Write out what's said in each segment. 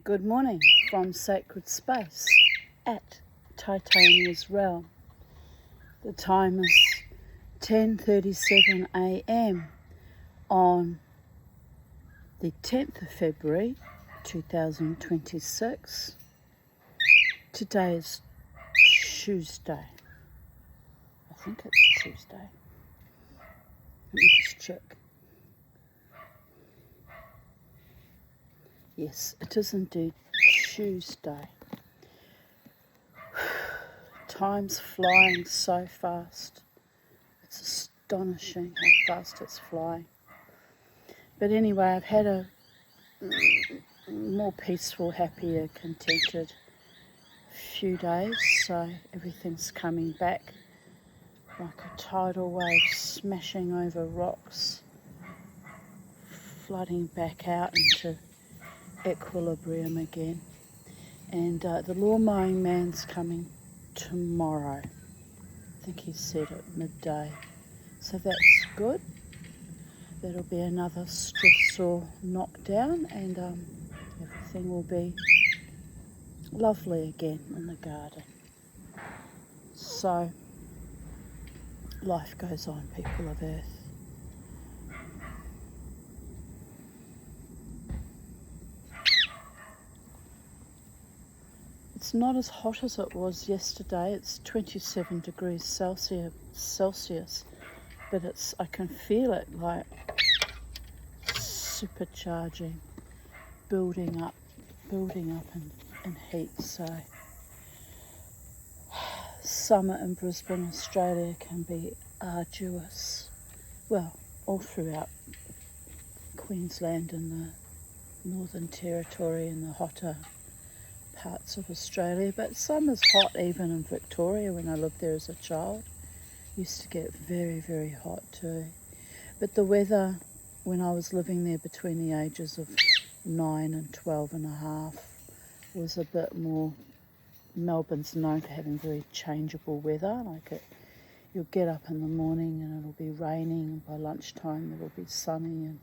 Good morning from Sacred Space at Titania's Realm. The time is 10:37 a.m. on the 10th of February 2026. Today is Tuesday. I think it's Tuesday. Let me just check. Yes, it is indeed Tuesday. Time's flying so fast. It's astonishing how fast it's flying. But anyway, I've had a more peaceful, happier, contented few days, so everything's coming back like a tidal wave smashing over rocks, flooding back out into equilibrium again. And the lawn mowing man's coming tomorrow. I think he said at midday. So that's good. That'll be another stress or knockdown, and everything will be lovely again in the garden. So life goes on, people of Earth. It's not as hot as it was yesterday. It's 27 degrees Celsius, but I can feel it like supercharging, building up in heat. So summer in Brisbane, Australia can be arduous. Well, all throughout Queensland and the Northern Territory and the hotter parts of Australia, but summer's hot even in Victoria. When I lived there as a child, used to get very, very hot too. But the weather when I was living there between the ages of 9 and 12 and a half was a bit more. Melbourne's known for having very changeable weather. You'll get up in the morning and it'll be raining, and by lunchtime it'll be sunny, and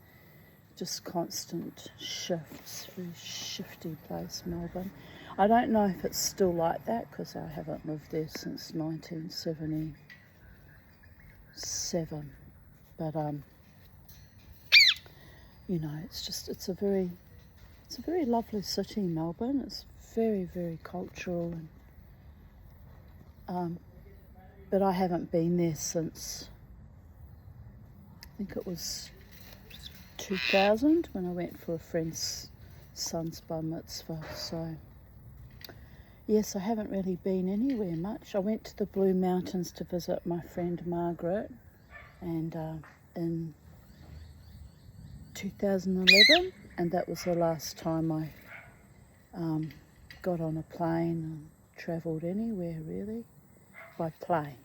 just constant shifts. Very shifty place, Melbourne. I don't know if it's still like that because I haven't lived there since 1977. But it's a very lovely city, Melbourne. It's very, very cultural, and but I haven't been there since I think it was 2000 when I went for a friend's son's bar mitzvah. So yes, I haven't really been anywhere much. I went to the Blue Mountains to visit my friend Margaret, and in 2011, and that was the last time I got on a plane and travelled anywhere really by plane.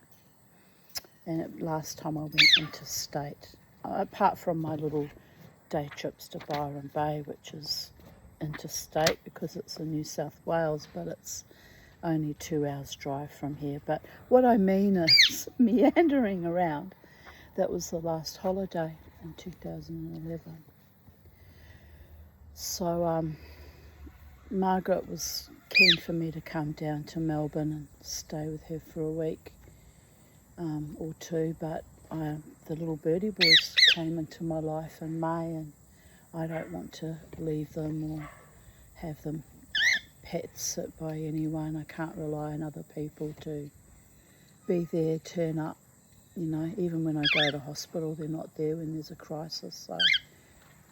And last time I went interstate, apart from my little day trips to Byron Bay, which is interstate because it's in New South Wales, but it's only 2 hours drive from here. But what I mean is meandering around. That was the last holiday in 2011. So Margaret was keen for me to come down to Melbourne and stay with her for a week or two, but the little birdie boys came into my life in May, and I don't want to leave them or have them pet sit by anyone. I can't rely on other people to be there, turn up. Even when I go to hospital, they're not there when there's a crisis. So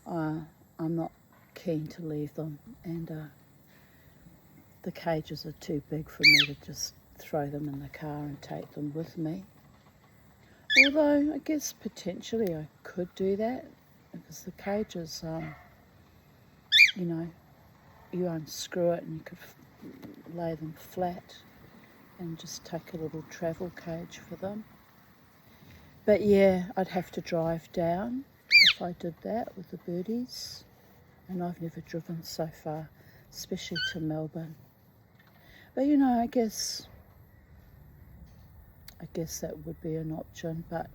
I'm not keen to leave them, and the cages are too big for me to just throw them in the car and take them with me. Although I guess potentially I could do that, because the cages, you unscrew it and you could lay them flat and just take a little travel cage for them. But yeah, I'd have to drive down if I did that with the birdies, and I've never driven so far, especially to Melbourne. But I guess that would be an option. But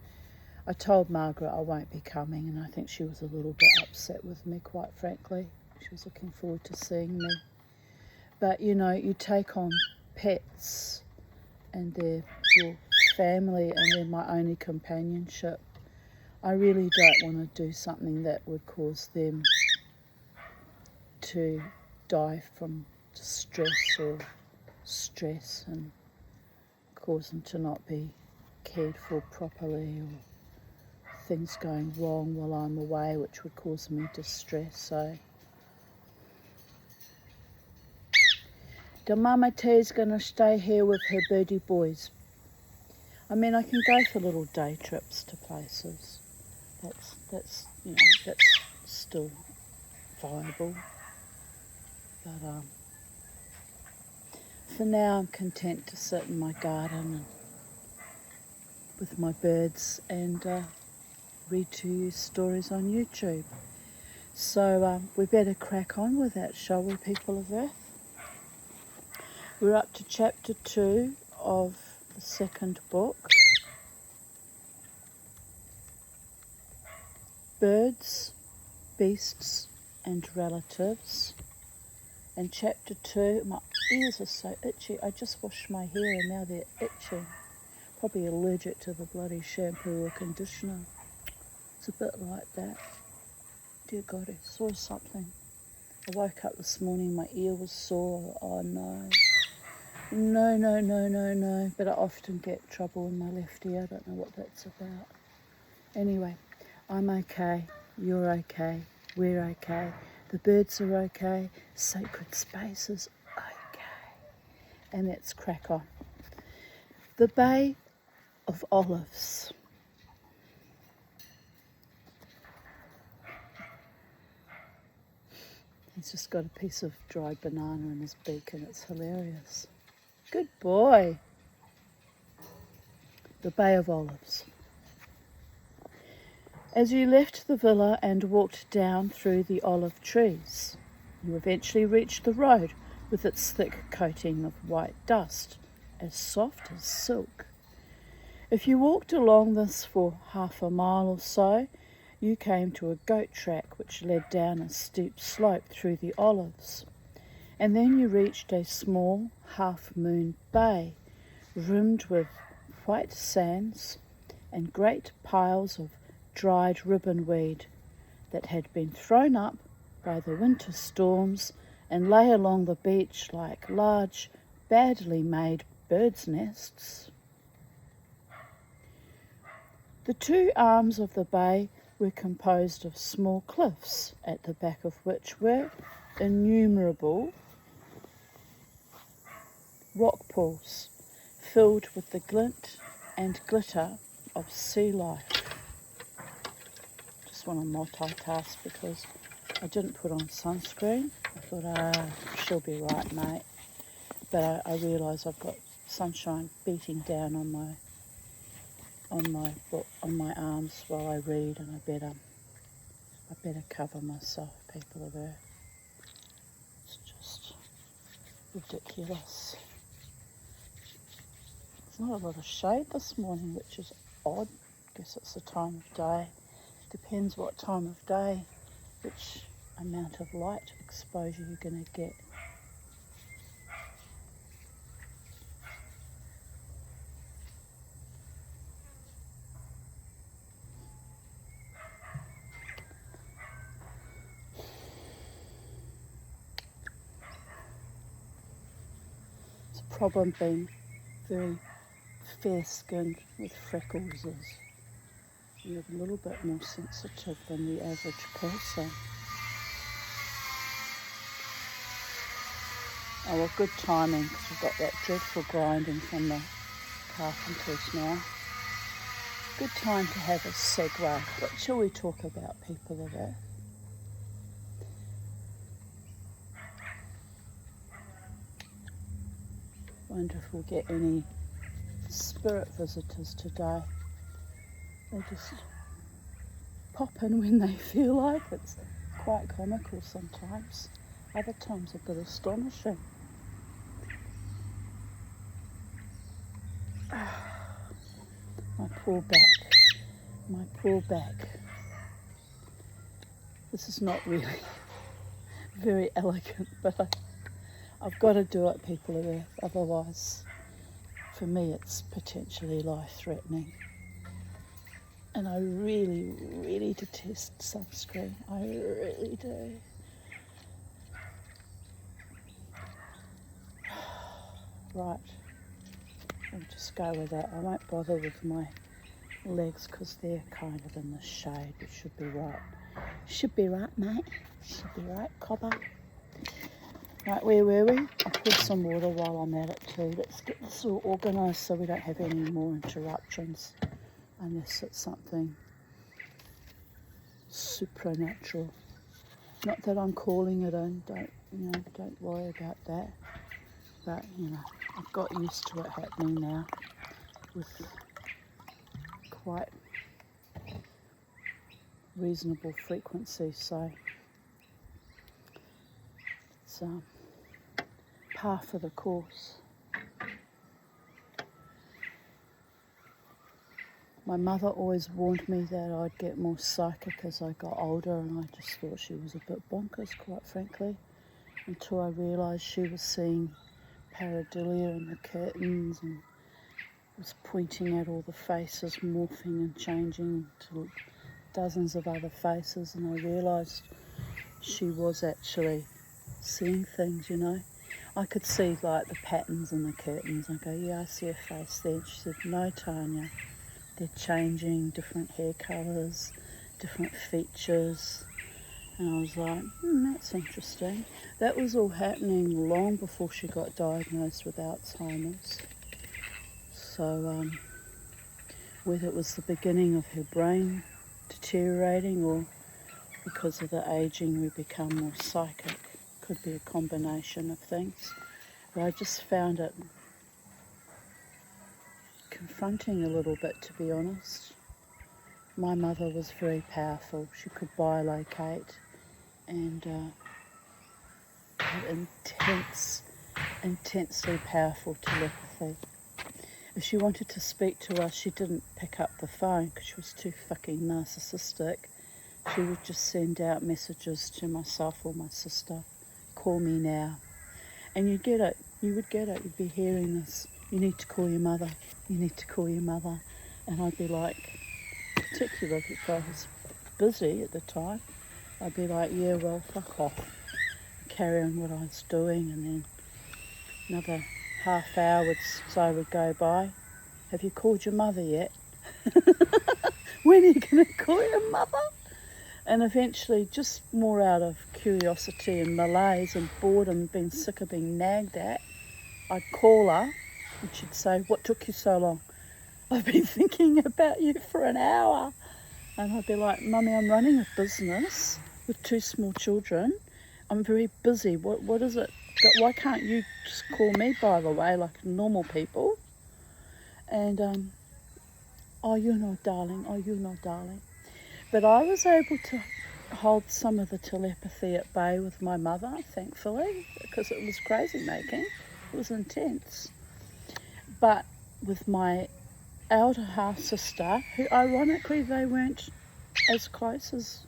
I told Margaret I won't be coming, and I think she was a little bit upset with me, quite frankly. She was looking forward to seeing me. But you know, you take on pets and they're your family and they're my only companionship. I really don't want to do something that would cause them to die from distress or stress and cause them to not be cared for properly, or things going wrong while I'm away which would cause me distress. So the mama is going to stay here with her birdie boys. I mean, I can go for little day trips to places. That's you know, that's still viable. But for now, I'm content to sit in my garden and with my birds and read to you stories on YouTube. So we better crack on with that, shall we, people of Earth? We're up to chapter 2 of the second book. Birds, Beasts and Relatives. And chapter 2, my ears are so itchy. I just washed my hair and now they're itching. Probably allergic to the bloody shampoo or conditioner. It's a bit like that. Dear God, I saw something. I woke up this morning, my ear was sore. Oh no. No. But I often get trouble in my left ear. I don't know what that's about. Anyway, I'm okay. You're okay. We're okay. The birds are okay. Sacred space is okay. And let's crack on. The Bay of Olives. He's just got a piece of dried banana in his beak and it's hilarious. Good boy. The Bay of Olives. As you left the villa and walked down through the olive trees, you eventually reached the road with its thick coating of white dust, as soft as silk. If you walked along this for half a mile or so, you came to a goat track which led down a steep slope through the olives. And then you reached a small half-moon bay, rimmed with white sands and great piles of dried ribbonweed that had been thrown up by the winter storms and lay along the beach like large, badly made birds' nests. The two arms of the bay were composed of small cliffs, at the back of which were innumerable rock pools filled with the glint and glitter of sea life. Just want to multitask because I didn't put on sunscreen. I thought, she'll be right, mate. But I realise I've got sunshine beating down on my arms while I read, and I better cover myself, people of Earth. It's just ridiculous. There's not a lot of shade this morning, which is odd. I guess it's the time of day. Depends what time of day, which amount of light exposure you're going to get. It's a problem being very fair-skinned with freckles is you're a little bit more sensitive than the average person. Oh well, good timing because we've got that dreadful grinding from the carpenters now. Good time to have a segue. What shall we talk about, people of Earth? Wonder if we'll get any spirit visitors today. They just pop in when they feel like. It's quite comical sometimes. Other times a bit astonishing. My poor back. This is not really very elegant, but I've got to do it, people of Earth, otherwise for me it's potentially life-threatening. And I really, really detest sunscreen. I really do. Right, I'll just go with that. I won't bother with my legs because they're kind of in the shade. It should be right. Should be right, mate. Should be right, cobber. Right, where were we? I'll pour some water while I'm at it too. Let's get this all organised so we don't have any more interruptions, unless it's something supernatural. Not that I'm calling it in. Don't worry about that. But I've got used to it happening now with quite reasonable frequency. So it's par for the course. My mother always warned me that I'd get more psychic as I got older, and I just thought she was a bit bonkers, quite frankly, until I realised she was seeing pareidolia in the curtains and was pointing at all the faces morphing and changing to dozens of other faces, and I realised she was actually seeing things, I could see like the patterns in the curtains. I go, yeah, I see a face there. And she said, no, Tanya, they're changing, different hair colours, different features. And I was like, that's interesting. That was all happening long before she got diagnosed with Alzheimer's. So whether it was the beginning of her brain deteriorating or because of the ageing we become more psychic, could be a combination of things. But I just found it confronting a little bit, to be honest. My mother was very powerful. She could bilocate and had intensely powerful telepathy. If she wanted to speak to us, she didn't pick up the phone because she was too fucking narcissistic. She would just send out messages to myself or my sister, call me now. And you'd get it, you'd be hearing this, you need to call your mother, you need to call your mother. And I'd be like, particularly if I was busy at the time, I'd be like, yeah, well, fuck off. Carry on what I was doing, and then another half hour would go by. Have you called your mother yet? When are you going to call your mother? And eventually, just more out of curiosity and malaise and boredom, being sick of being nagged at, I'd call her and she'd say, what took you so long? I've been thinking about you for an hour. And I'd be like, Mummy, I'm running a business with 2 small children. I'm very busy. What is it? Why can't you just call me, by the way, like normal people? And, oh, you're not darling. Oh, you're not darling. But I was able to hold some of the telepathy at bay with my mother, thankfully, because it was crazy making. It was intense. But with my elder half sister, who ironically they weren't as close as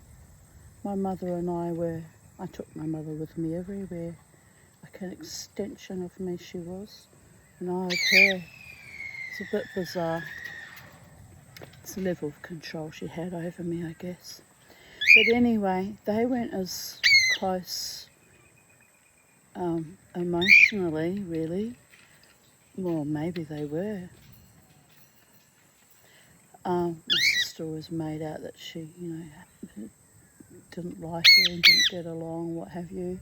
my mother and I were. I took my mother with me everywhere. Like an extension of me she was. And I of her. It's a bit bizarre. It's the level of control she had over me, I guess. But anyway, they weren't as close emotionally, really. Well, maybe they were. My sister was made out that she, didn't like her and didn't get along, what have you.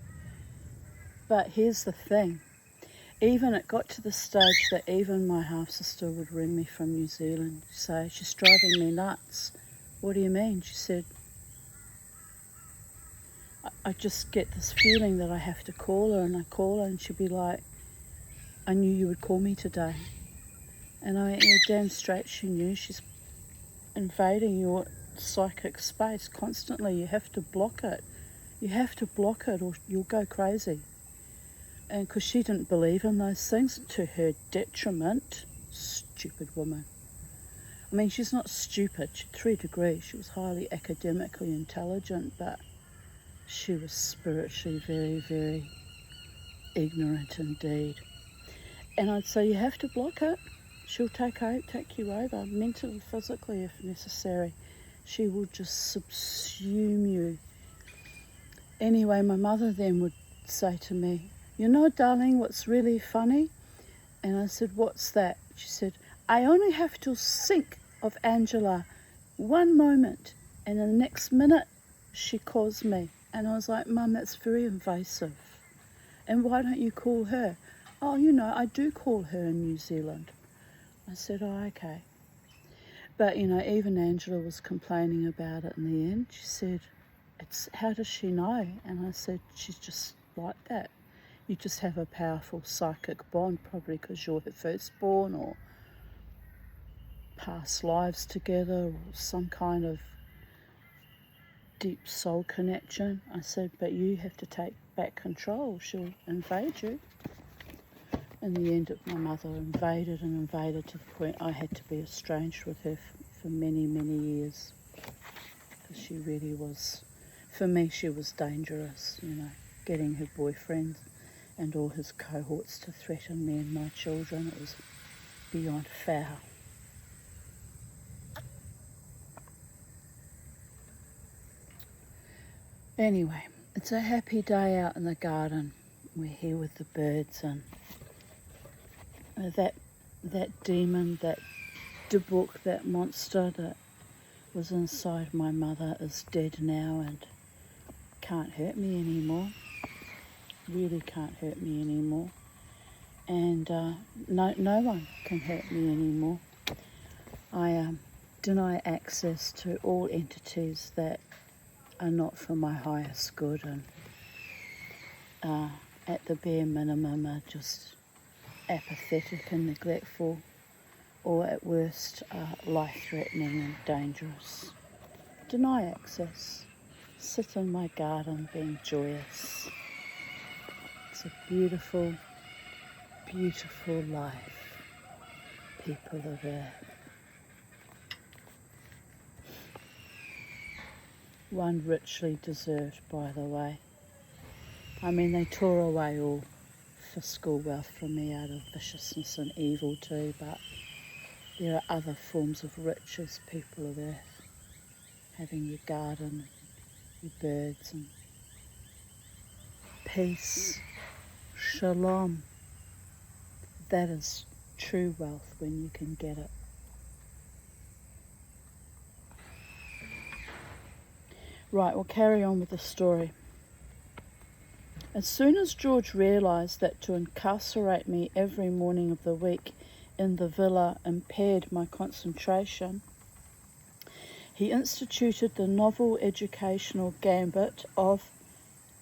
But here's the thing. Even it got to the stage that even my half-sister would ring me from New Zealand, say, she's driving me nuts. What do you mean? She said, I just get this feeling that I have to call her, and I call her and she'd be like, I knew you would call me today. And I went, yeah, damn straight she knew. She's invading your psychic space constantly. You have to block it. You have to block it or you'll go crazy. And because she didn't believe in those things, to her detriment, stupid woman. I mean, she's not stupid. She had 3 degrees. She was highly academically intelligent, but she was spiritually very, very ignorant indeed. And I'd say, you have to block it. She'll take you over, mentally, physically, if necessary. She will just subsume you. Anyway, my mother then would say to me, you know, darling, what's really funny? And I said, what's that? She said, I only have to think of Angela one moment, and in the next minute, she calls me. And I was like, Mum, that's very invasive. And why don't you call her? Oh, you know, I do call her in New Zealand. I said, oh, okay. But, you know, even Angela was complaining about it in the end. She said, how does she know? And I said, she's just like that. You just have a powerful psychic bond, probably because you're her firstborn or past lives together or some kind of deep soul connection. I said, but you have to take back control. She'll invade you. In the end, my mother invaded to the point I had to be estranged with her for many, many years. Because she really was, for me, she was dangerous, you know, getting her boyfriend and all his cohorts to threaten me and my children. It was beyond foul. Anyway, it's a happy day out in the garden. We're here with the birds, and that demon, that Dibuk, that monster that was inside my mother is dead now and can't hurt me anymore. Really can't hurt me anymore. And no one can hurt me anymore. I deny access to all entities that are not for my highest good, and at the bare minimum are just apathetic and neglectful, or at worst life-threatening and dangerous. Deny access. Sit in my garden being joyous. It's a beautiful, beautiful life, people of Earth. One richly deserved, by the way. I mean, they tore away all fiscal wealth from me out of viciousness and evil too, but there are other forms of riches, people of Earth. Having your garden, your birds, and peace, shalom. That is true wealth when you can get it. Right, we'll carry on with the story. As soon as George realised that to incarcerate me every morning of the week in the villa impaired my concentration, he instituted the novel educational gambit of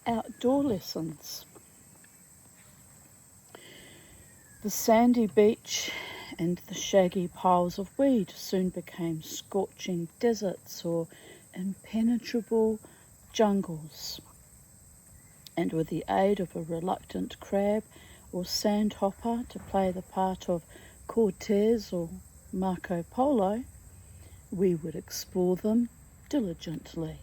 outdoor lessons. The sandy beach and the shaggy piles of weed soon became scorching deserts or impenetrable jungles, and with the aid of a reluctant crab or sandhopper to play the part of Cortez or Marco Polo, we would explore them diligently.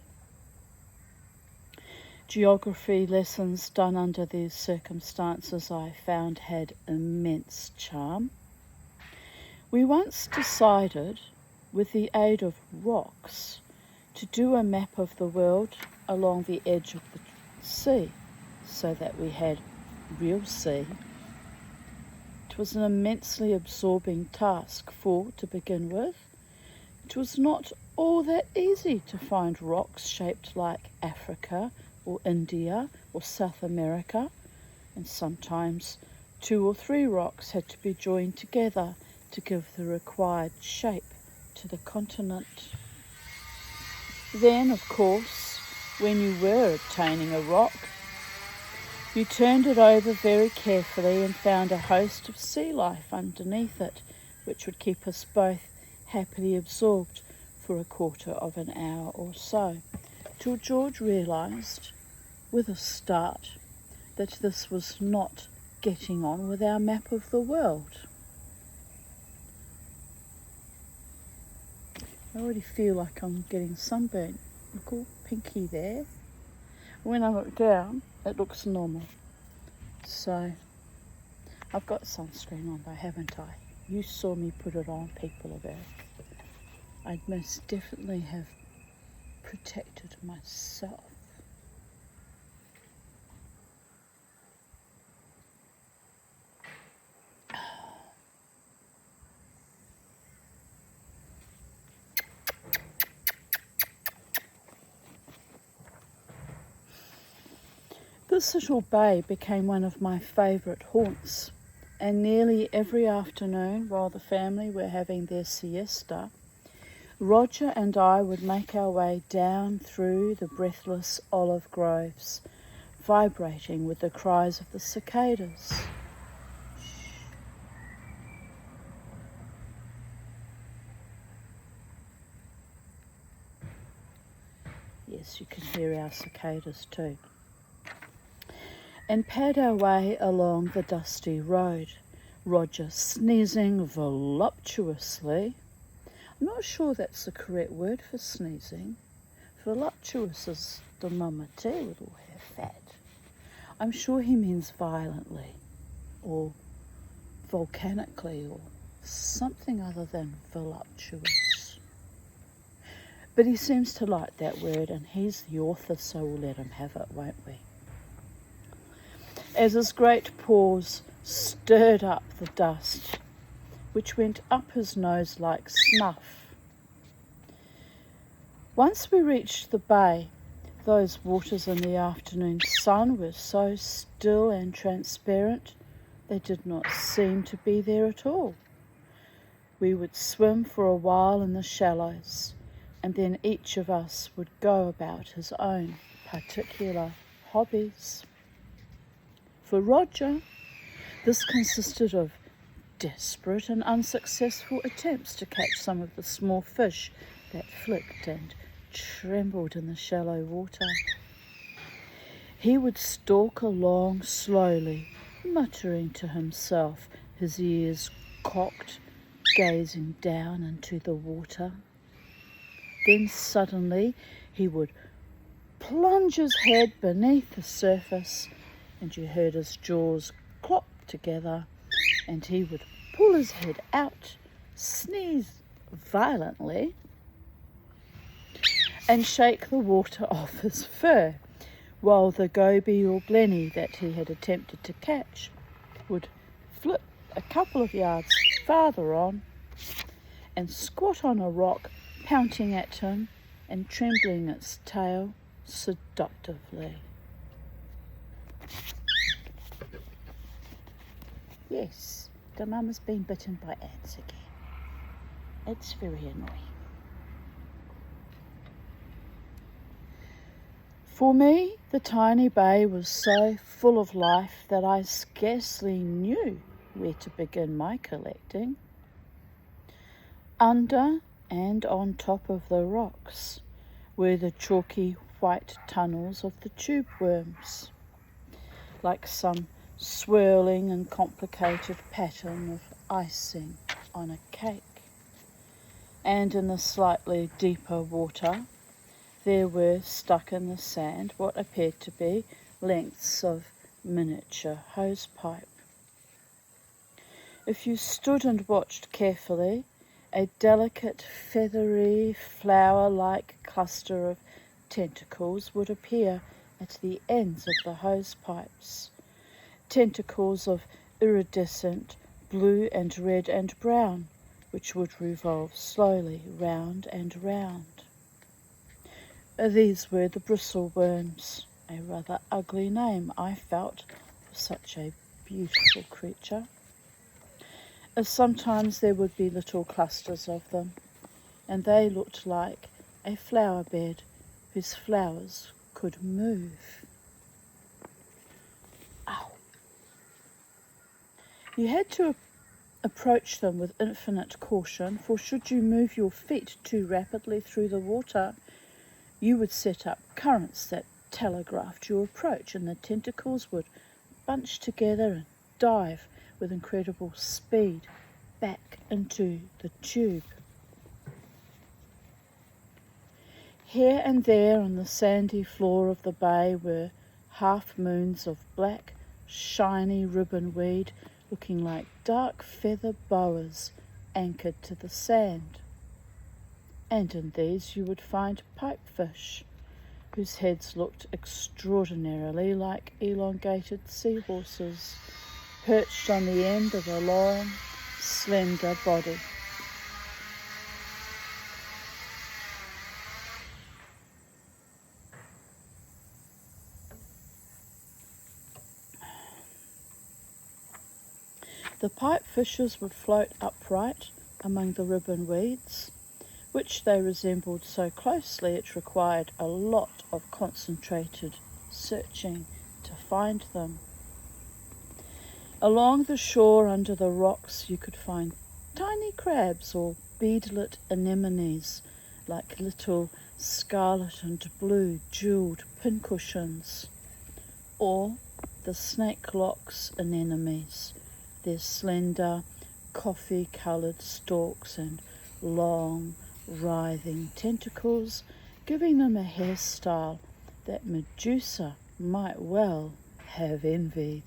Geography lessons done under these circumstances I found had immense charm. We once decided, with the aid of rocks, to do a map of the world along the edge of the sea, so that we had real sea. It was an immensely absorbing task, for, to begin with, it was not all that easy to find rocks shaped like Africa or India or South America, and sometimes 2 or 3 rocks had to be joined together to give the required shape to the continent. Then, of course, when you were obtaining a rock, you turned it over very carefully and found a host of sea life underneath it, which would keep us both happily absorbed for a quarter of an hour or so, till George realised, with a start, that this was not getting on with our map of the world. I already feel like I'm getting sunburnt. Look all pinky there. When I look down, it looks normal. So I've got sunscreen on though, haven't I? You saw me put it on, people of Earth. I'd most definitely have protected myself. This little bay became one of my favourite haunts, and nearly every afternoon while the family were having their siesta, Roger and I would make our way down through the breathless olive groves, vibrating with the cries of the cicadas. Yes, you can hear our cicadas too. And pad our way along the dusty road, Roger sneezing voluptuously. I'm not sure that's the correct word for sneezing. Voluptuous is the mama T little hair fat. I'm sure he means violently or volcanically or something other than voluptuous. But he seems to like that word, and he's the author, so we'll let him have it, won't we? As his great paws stirred up the dust, which went up his nose like snuff. Once we reached the bay, those waters in the afternoon sun were so still and transparent, they did not seem to be there at all. We would swim for a while in the shallows, and then each of us would go about his own particular hobbies. For Roger, this consisted of desperate and unsuccessful attempts to catch some of the small fish that flicked and trembled in the shallow water. He would stalk along slowly, muttering to himself, his ears cocked, gazing down into the water. Then suddenly he would plunge his head beneath the surface, and you heard his jaws clop together, and he would pull his head out, sneeze violently, and shake the water off his fur, while the goby or blenny that he had attempted to catch would flip a couple of yards farther on and squat on a rock, pouting at him and trembling its tail seductively. Yes, the mama's been bitten by ants again. It's very annoying. For me, the tiny bay was so full of life that I scarcely knew where to begin my collecting. Under and on top of the rocks were the chalky white tunnels of the tube worms, like some swirling and complicated pattern of icing on a cake. And in the slightly deeper water, there were stuck in the sand what appeared to be lengths of miniature hosepipe. If you stood and watched carefully, a delicate, feathery, flower-like cluster of tentacles would appear at the ends of the hosepipes. Tentacles of iridescent blue and red and brown, which would revolve slowly round and round. These were the bristleworms, a rather ugly name, I felt, for such a beautiful creature. Sometimes there would be little clusters of them, and they looked like a flower bed whose flowers could move. Ow! You had to approach them with infinite caution, for should you move your feet too rapidly through the water, you would set up currents that telegraphed your approach, and the tentacles would bunch together and dive with incredible speed back into the tube. Here and there on the sandy floor of the bay were half moons of black, shiny ribbon weed looking like dark feather boas anchored to the sand. And in these you would find pipefish, whose heads looked extraordinarily like elongated seahorses, perched on the end of a long, slender body. The pipefishes would float upright among the ribbon weeds, which they resembled so closely it required a lot of concentrated searching to find them. Along the shore under the rocks you could find tiny crabs or beadlet anemones, like little scarlet and blue jewelled pincushions, or the snake-locks anemones, their slender coffee-coloured stalks and long writhing tentacles giving them a hairstyle that Medusa might well have envied.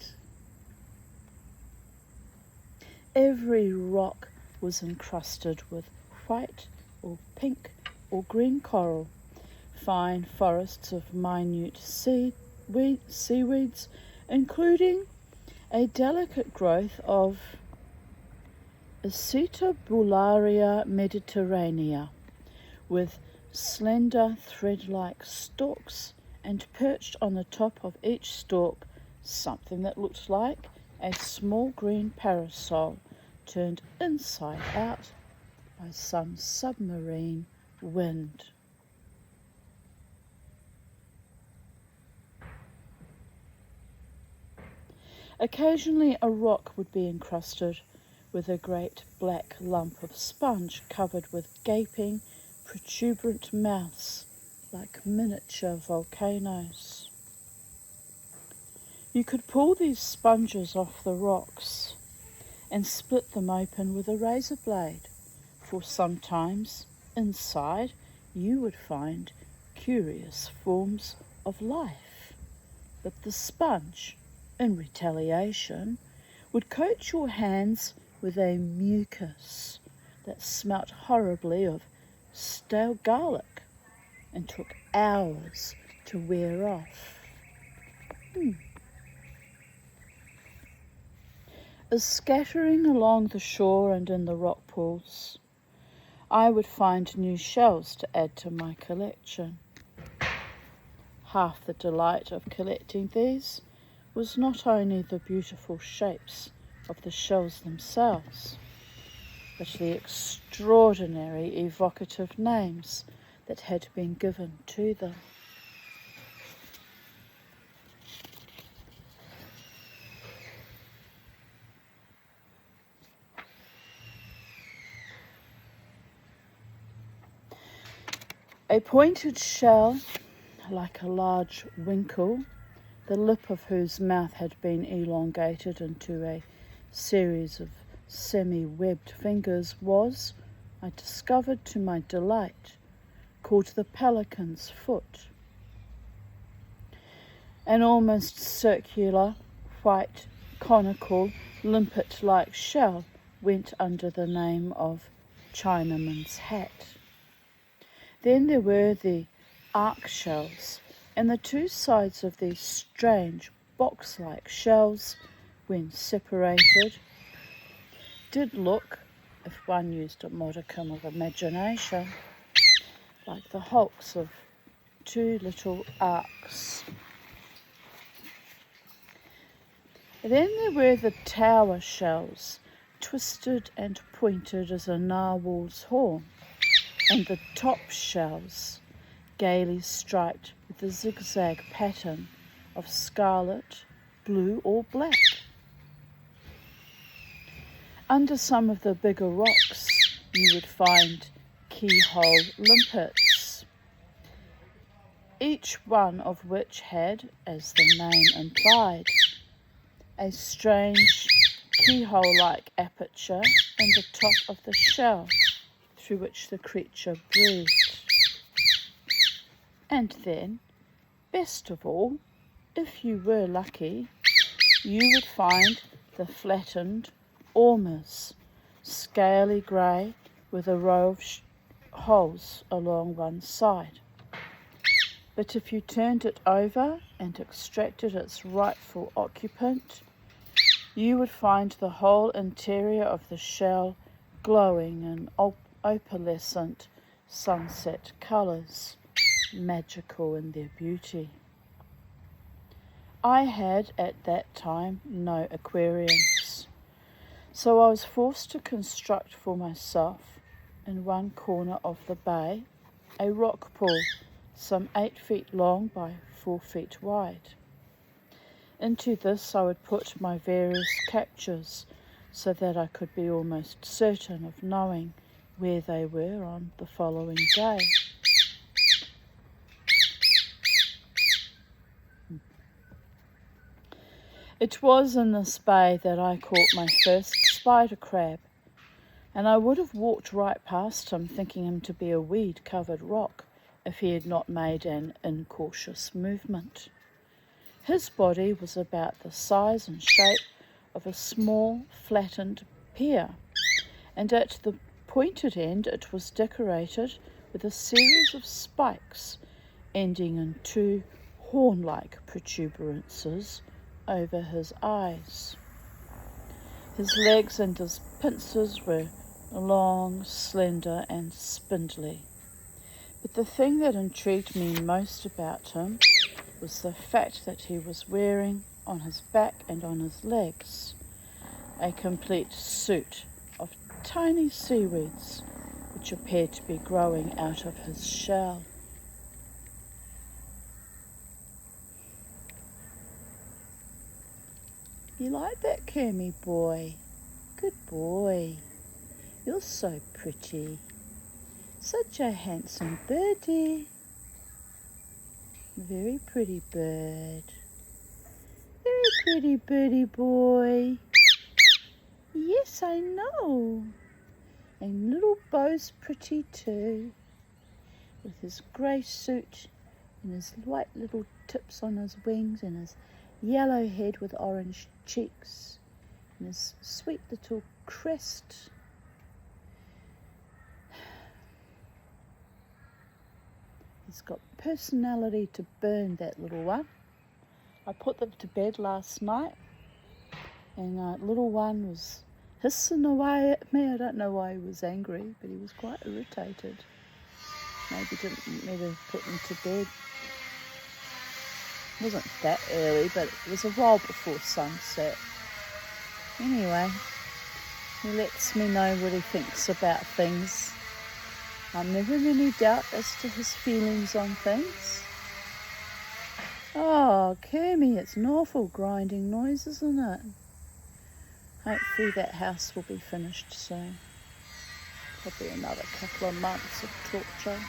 Every rock was encrusted with white or pink or green coral, fine forests of minute seaweeds, including a delicate growth of Acetabularia mediterranea, with slender thread-like stalks, and perched on the top of each stalk something that looked like a small green parasol turned inside out by some submarine wind. Occasionally a rock would be encrusted with a great black lump of sponge covered with gaping, protuberant mouths like miniature volcanoes. You could pull these sponges off the rocks and split them open with a razor blade, for sometimes inside you would find curious forms of life. But the sponge, in retaliation, would coat your hands with a mucus that smelt horribly of stale garlic and took hours to wear off. As scattering along the shore and in the rock pools, I would find new shells to add to my collection. Half the delight of collecting these was not only the beautiful shapes of the shells themselves, but the extraordinary evocative names that had been given to them. A pointed shell, like a large winkle, the lip of whose mouth had been elongated into a series of semi-webbed fingers, was, I discovered to my delight, called the pelican's foot. An almost circular, white, conical, limpet-like shell went under the name of Chinaman's hat. Then there were the arc shells, and the two sides of these strange box-like shells, when separated, did look, if one used a modicum of imagination, like the hulks of two little arcs. Then there were the tower shells, twisted and pointed as a narwhal's horn, and the top shells, gaily striped with the zigzag pattern of scarlet, blue or black. Under some of the bigger rocks you would find keyhole limpets, each one of which had, as the name implied, a strange keyhole-like aperture in the top of the shell through which the creature breathed. And then, best of all, if you were lucky, you would find the flattened ormers, scaly grey with a row of holes along one side. But if you turned it over and extracted its rightful occupant, you would find the whole interior of the shell glowing in opalescent sunset colours, magical in their beauty. I had at that time no aquariums, so I was forced to construct for myself, in one corner of the bay, a rock pool some 8 feet long by 4 feet wide. Into this I would put my various captures so that I could be almost certain of knowing where they were on the following day. It was in this bay that I caught my first spider crab, and I would have walked right past him, thinking him to be a weed-covered rock, if he had not made an incautious movement. His body was about the size and shape of a small flattened pear, and at the pointed end it was decorated with a series of spikes ending in 2 horn-like protuberances over his eyes. His legs and his pincers were long, slender and spindly. But the thing that intrigued me most about him was the fact that he was wearing on his back and on his legs a complete suit of tiny seaweeds which appeared to be growing out of his shell. You like that, Kermie boy? Good boy. You're so pretty. Such a handsome birdie. Very pretty bird. Very pretty birdie boy. Yes, I know. And little Beau's pretty too, with his grey suit and his white little tips on his wings and his yellow head with orange cheeks and his sweet little crest. He's got personality to burn, that little one. I put them to bed last night, and little one was hissing away at me. I don't know why he was angry, but he was quite irritated. Maybe didn't want me to put him to bed. It wasn't that early, but it was a while before sunset. Anyway, he lets me know what he thinks about things. I'm never in any doubt as to his feelings on things. Oh, Kermie, it's an awful grinding noise, isn't it? Hopefully that house will be finished soon. Probably another couple of months of torture.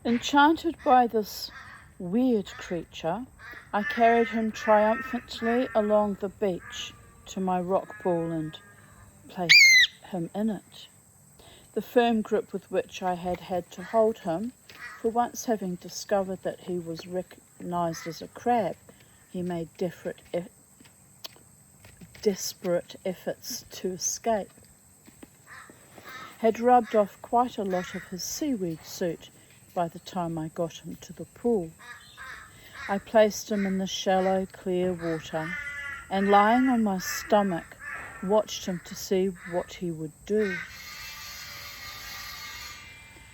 Enchanted by this weird creature, I carried him triumphantly along the beach to my rock pool and placed him in it. The firm grip with which I had to hold him, for once having discovered that he was recognised as a crab, he made desperate efforts to escape, had rubbed off quite a lot of his seaweed suit by the time I got him to the pool. I placed him in the shallow, clear water, and lying on my stomach, watched him to see what he would do.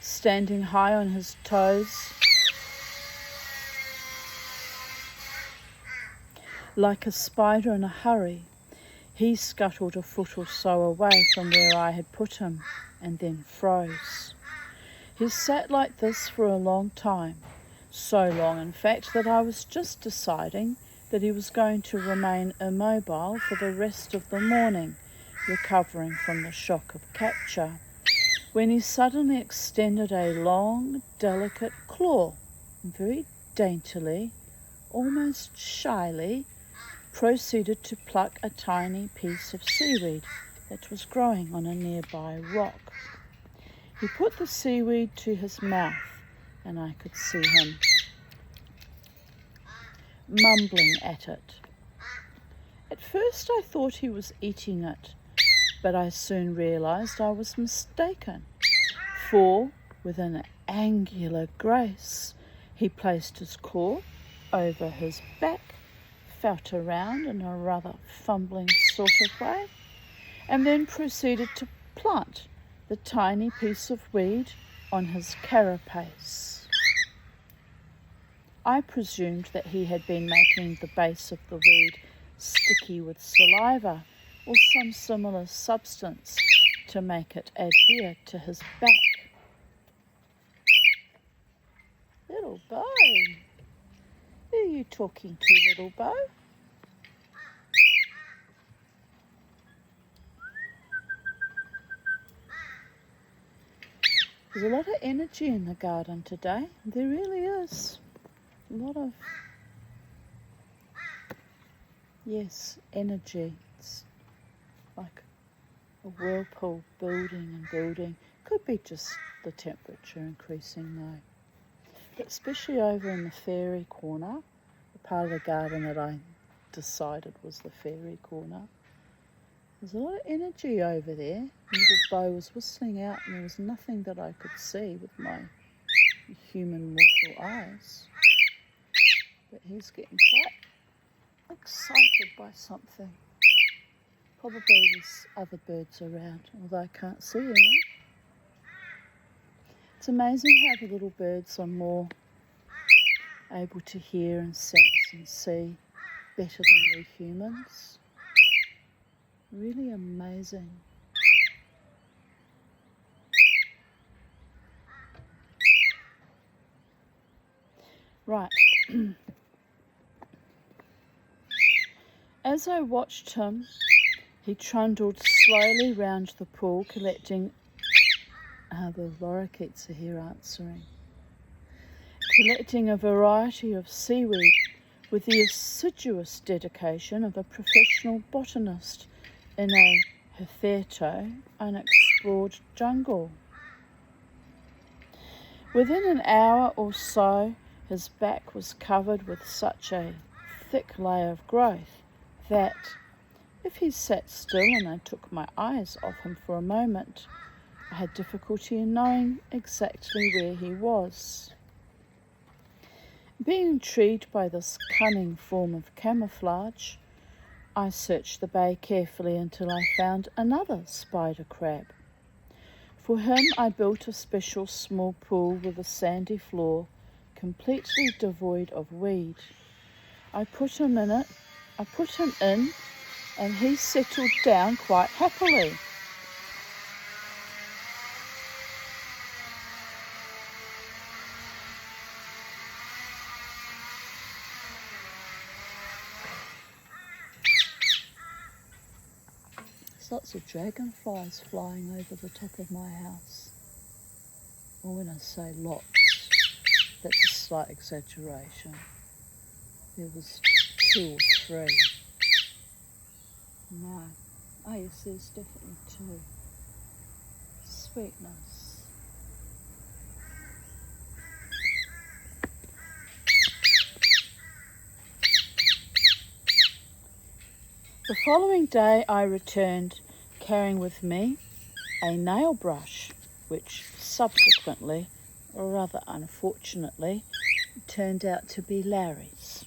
Standing high on his toes, like a spider in a hurry, he scuttled a foot or so away from where I had put him, and then froze. He sat like this for a long time, So long, in fact, that I was just deciding that he was going to remain immobile for the rest of the morning, recovering from the shock of capture, when he suddenly extended a long, delicate claw and very daintily, almost shyly, proceeded to pluck a tiny piece of seaweed that was growing on a nearby rock. He put the seaweed to his mouth, and I could see him mumbling at it. At first I thought he was eating it, but I soon realised I was mistaken, for with an angular grace he placed his claw over his back, felt around in a rather fumbling sort of way, and then proceeded to plant the tiny piece of weed on his carapace. I presumed that he had been making the base of the weed sticky with saliva or some similar substance to make it adhere to his back. Little Bo, who are you talking to, little Bo? There's a lot of energy in the garden today. There really is. A lot of, energy. It's like a whirlpool building and building. Could be just the temperature increasing though. But especially over in the fairy corner, the part of the garden that I decided was the fairy corner, there's a lot of energy over there. Little Bo was whistling out and there was nothing that I could see with my human mortal eyes. But he's getting quite excited by something. Probably there's other birds around, although I can't see any. It's amazing how the little birds are more able to hear and sense and see better than we humans. Really amazing. Right. As I watched him, he trundled slowly round the pool, collecting... the lorikeets are here answering. Collecting a variety of seaweed with the assiduous dedication of a professional botanist in a hitherto unexplored jungle. Within an hour or so, his back was covered with such a thick layer of growth that, if he sat still and I took my eyes off him for a moment, I had difficulty in knowing exactly where he was. Being intrigued by this cunning form of camouflage, I searched the bay carefully until I found another spider crab. For him, I built a special small pool with a sandy floor, completely devoid of weed. I put him in, and he settled down quite happily. There's lots of dragonflies flying over the top of my house. Or when I say lots, that's a slight exaggeration. There was 2 or 3. No. Oh yes, there's definitely 2. Sweetness. The following day I returned carrying with me a nail brush, which subsequently, or rather unfortunately, turned out to be Larry's.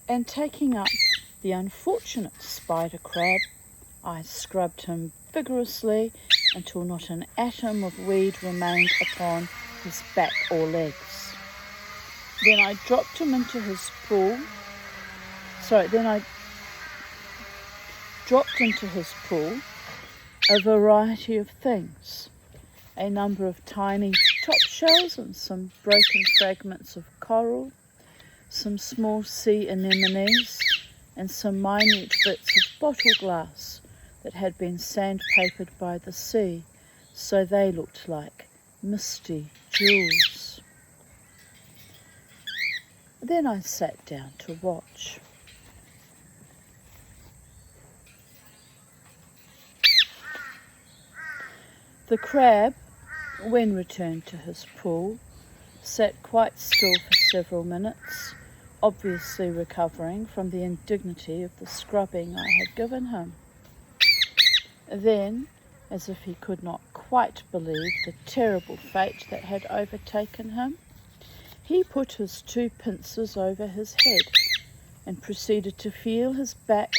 And taking up the unfortunate spider crab, I scrubbed him vigorously until not an atom of weed remained upon his back or legs. Then I dropped him into his pool. Dropped into his pool a variety of things, a number of tiny top shells and some broken fragments of coral, some small sea anemones, and some minute bits of bottle glass that had been sandpapered by the sea, so they looked like misty jewels. Then I sat down to watch. The crab, when returned to his pool, sat quite still for several minutes, obviously recovering from the indignity of the scrubbing I had given him. Then, as if he could not quite believe the terrible fate that had overtaken him, he put his 2 pincers over his head and proceeded to feel his back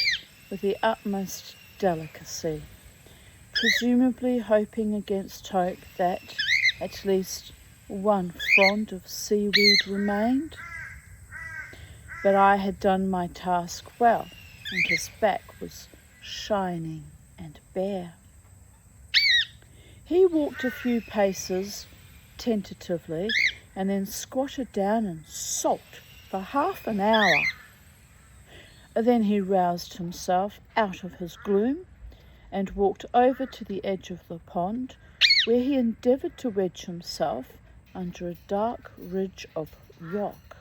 with the utmost delicacy, presumably hoping against hope that at least one frond of seaweed remained. But I had done my task well, and his back was shining and bare. He walked a few paces tentatively and then squatted down and sulked for half an hour. Then he roused himself out of his gloom and walked over to the edge of the pond, where he endeavoured to wedge himself under a dark ridge of rock.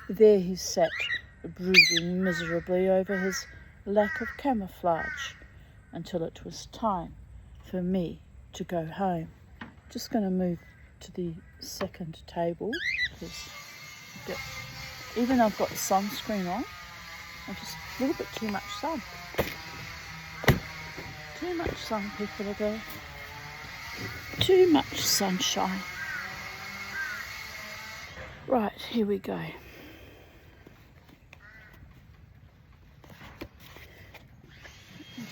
There he sat, brooding miserably over his lack of camouflage, until it was time for me to go home. Just going to move to the second table, because even though I've got the sunscreen on, I'm just a little bit too much sun. Too much sun, people are there. Too much sunshine. Right, here we go.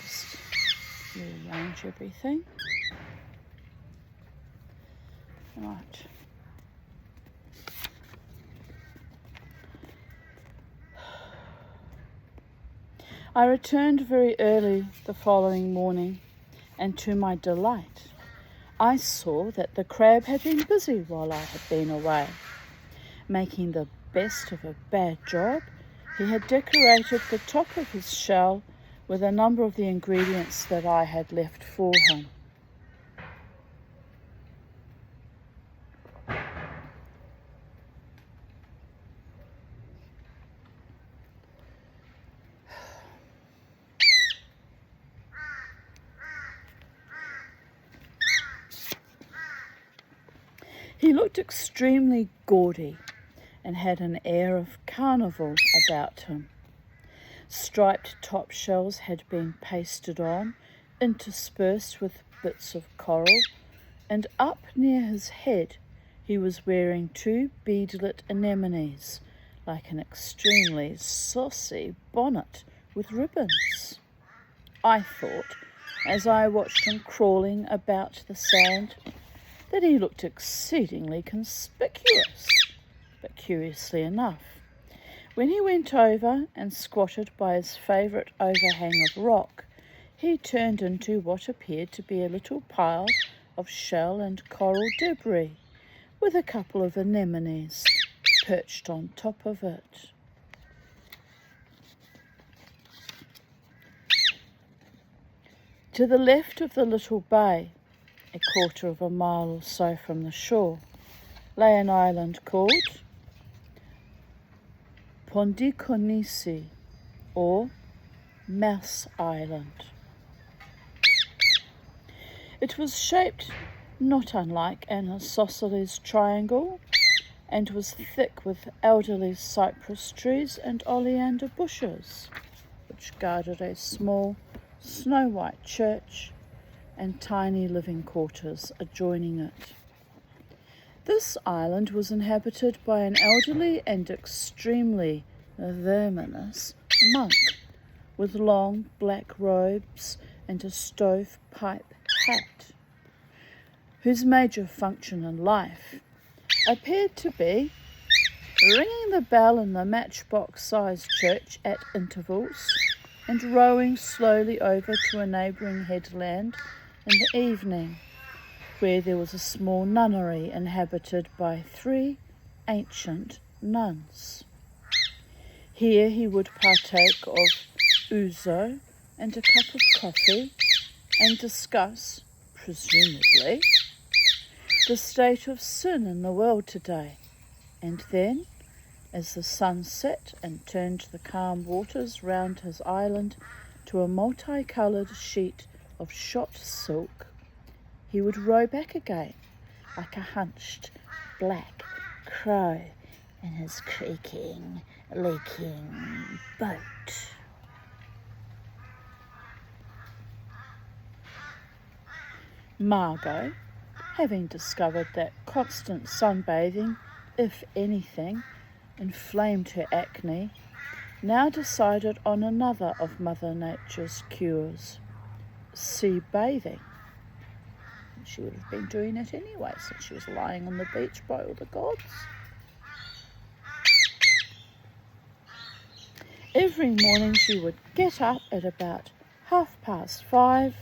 Just rearrange everything. Right. I returned very early the following morning, and to my delight, I saw that the crab had been busy while I had been away. Making the best of a bad job, he had decorated the top of his shell with a number of the ingredients that I had left for him. He looked extremely gaudy and had an air of carnival about him. Striped top shells had been pasted on, interspersed with bits of coral, and up near his head he was wearing 2 beadlet anemones, like an extremely saucy bonnet with ribbons. I thought, as I watched him crawling about the sand, that he looked exceedingly conspicuous. But curiously enough, when he went over and squatted by his favourite overhang of rock, he turned into what appeared to be a little pile of shell and coral debris, with a couple of anemones perched on top of it. To the left of the little bay, a quarter of a mile or so from the shore, lay an island called Pondikonisi, or Mouse Island. It was shaped not unlike an isosceles triangle, and was thick with elderly cypress trees and oleander bushes, which guarded a small snow-white church and tiny living quarters adjoining it. This island was inhabited by an elderly and extremely verminous monk with long black robes and a stovepipe hat, whose major function in life appeared to be ringing the bell in the matchbox-sized church at intervals and rowing slowly over to a neighbouring headland in the evening, where there was a small nunnery inhabited by 3 ancient nuns. Here he would partake of ouzo and a cup of coffee and discuss, presumably, the state of sin in the world today. And then, as the sun set and turned the calm waters round his island to a multicoloured sheet of shot silk, he would row back again like a hunched black crow in his creaking, leaking boat. Margot, having discovered that constant sunbathing, if anything, inflamed her acne, now decided on another of Mother Nature's cures, sea bathing. She would have been doing it anyway, since she was lying on the beach by all the gods. Every morning she would get up at about 5:30,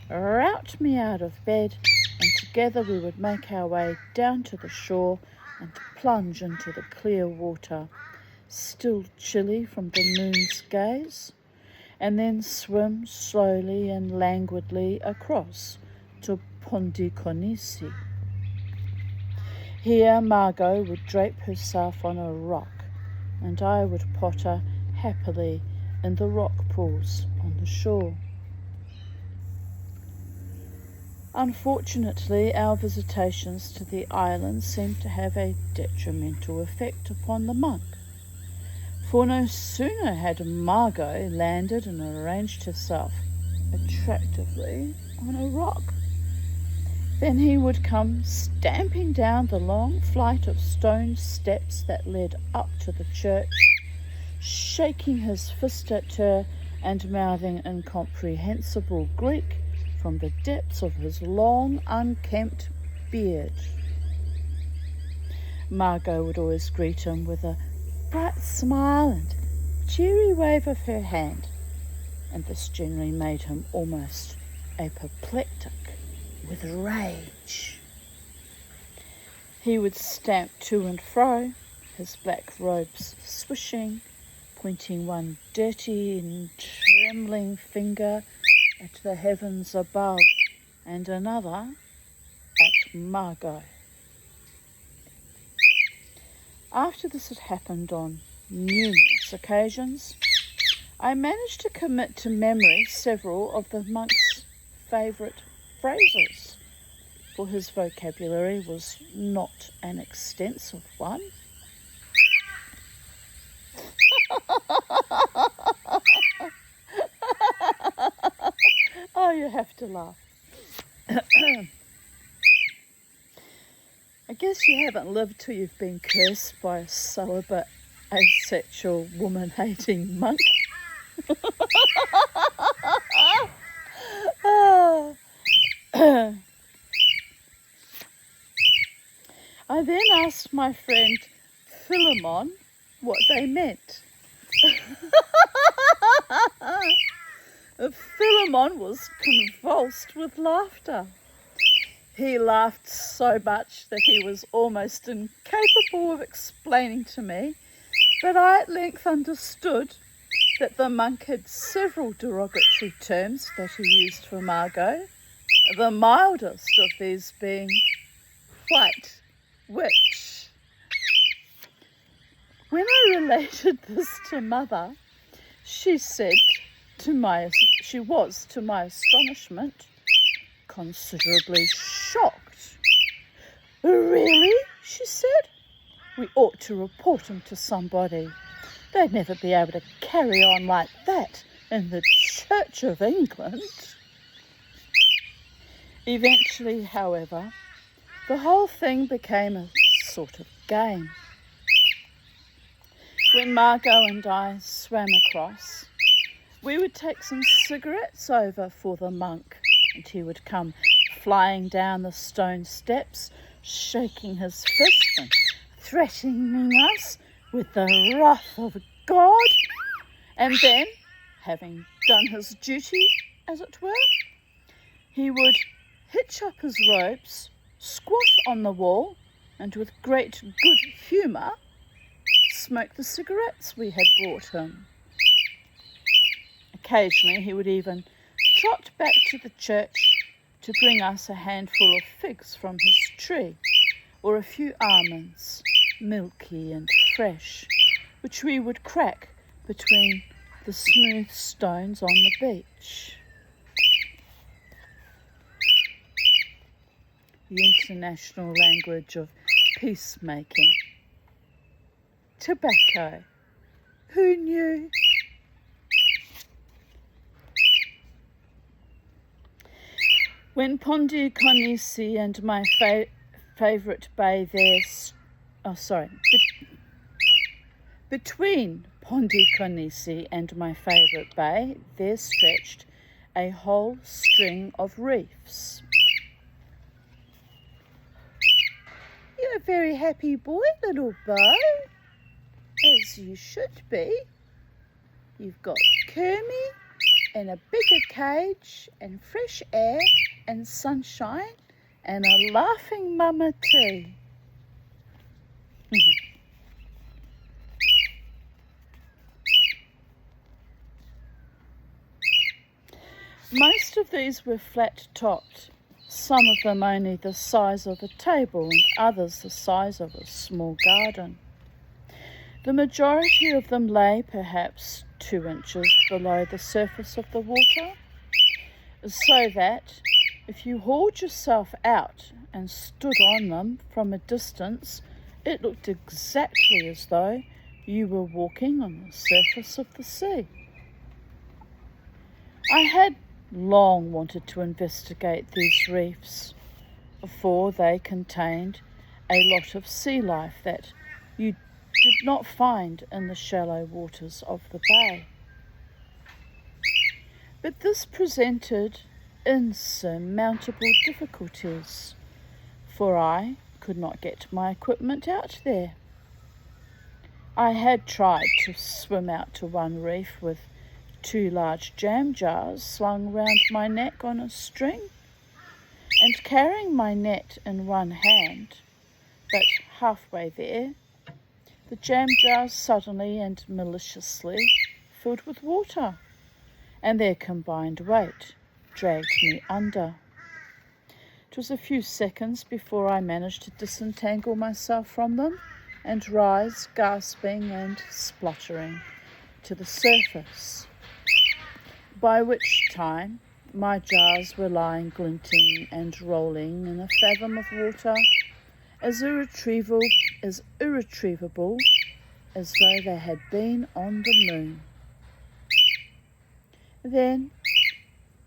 rout me out of bed, and together we would make our way down to the shore and plunge into the clear water, still chilly from the moon's gaze, and then swim slowly and languidly across to Pondikonisi. Here Margot would drape herself on a rock, and I would potter happily in the rock pools on the shore. Unfortunately, our visitations to the island seemed to have a detrimental effect upon the monk, for no sooner had Margot landed and arranged herself attractively on a rock than he would come stamping down the long flight of stone steps that led up to the church, shaking his fist at her and mouthing incomprehensible Greek from the depths of his long, unkempt beard. Margot would always greet him with a bright smile and cheery wave of her hand, and this generally made him almost apoplectic with rage. He would stamp to and fro, his black robes swishing, pointing one dirty and trembling finger at the heavens above and another at Margot. After this had happened on numerous occasions, I managed to commit to memory several of the monk's favourite phrases, for his vocabulary was not an extensive one. Oh, you have to laugh. I guess you haven't lived till you've been cursed by a celibate, asexual, woman-hating monk. I then asked my friend Philemon what they meant. Philemon was convulsed with laughter. He laughed so much that he was almost incapable of explaining to me, but I at length understood that the monk had several derogatory terms that he used for Margot, the mildest of these being white witch. When I related this to Mother, she was, to my astonishment, considerably shocked. "Really?" she said. "We ought to report him to somebody. They'd never be able to carry on like that in the Church of England." Eventually, however, the whole thing became a sort of game. When Margot and I swam across, we would take some cigarettes over for the monk, and he would come flying down the stone steps, shaking his fist and threatening us with the wrath of God. And then, having done his duty, as it were, he would hitch up his robes, squat on the wall, and with great good humour smoked the cigarettes we had brought him. Occasionally he would even trot back to the church to bring us a handful of figs from his tree, or a few almonds, milky and fresh, which we would crack between the smooth stones on the beach. The international language of peacemaking. Tobacco. Who knew? When Pondikonisi and my favourite bay there... Between Pondikonisi and my favourite bay, there stretched a whole string of reefs. You're a very happy boy, little Bo, as you should be. You've got Kermie and a bigger cage and fresh air and sunshine and a laughing mama too. Most of these were flat-topped, some of them only the size of a table and others the size of a small garden. The majority of them lay perhaps 2 inches below the surface of the water, so that if you hauled yourself out and stood on them from a distance, it looked exactly as though you were walking on the surface of the sea. I had long wanted to investigate these reefs, for they contained a lot of sea life that you did not find in the shallow waters of the bay. But this presented insurmountable difficulties, for I could not get my equipment out there. I had tried to swim out to one reef with 2 large jam jars slung round my neck on a string, and carrying my net in one hand, but halfway there, the jam jars suddenly and maliciously filled with water, and their combined weight dragged me under. It was a few seconds before I managed to disentangle myself from them and rise, gasping and spluttering, to the surface, by which time my jars were lying glinting and rolling in a fathom of water as irretrievable as though they had been on the moon. Then,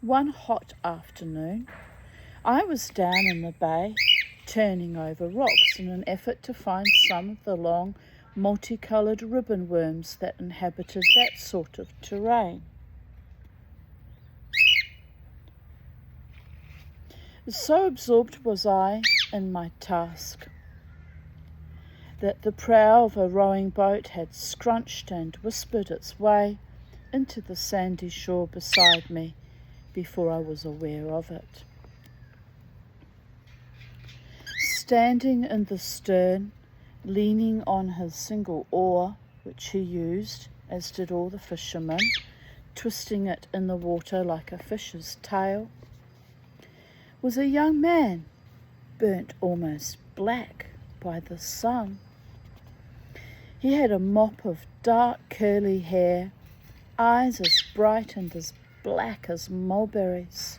one hot afternoon, I was down in the bay, turning over rocks in an effort to find some of the long, multicoloured ribbon worms that inhabited that sort of terrain. So absorbed was I in my task that the prow of a rowing boat had scrunched and whispered its way into the sandy shore beside me before I was aware of it. Standing in the stern, leaning on his single oar, which he used, as did all the fishermen, twisting it in the water like a fish's tail, was a young man, burnt almost black by the sun. He had a mop of dark curly hair, eyes as bright and as black as mulberries,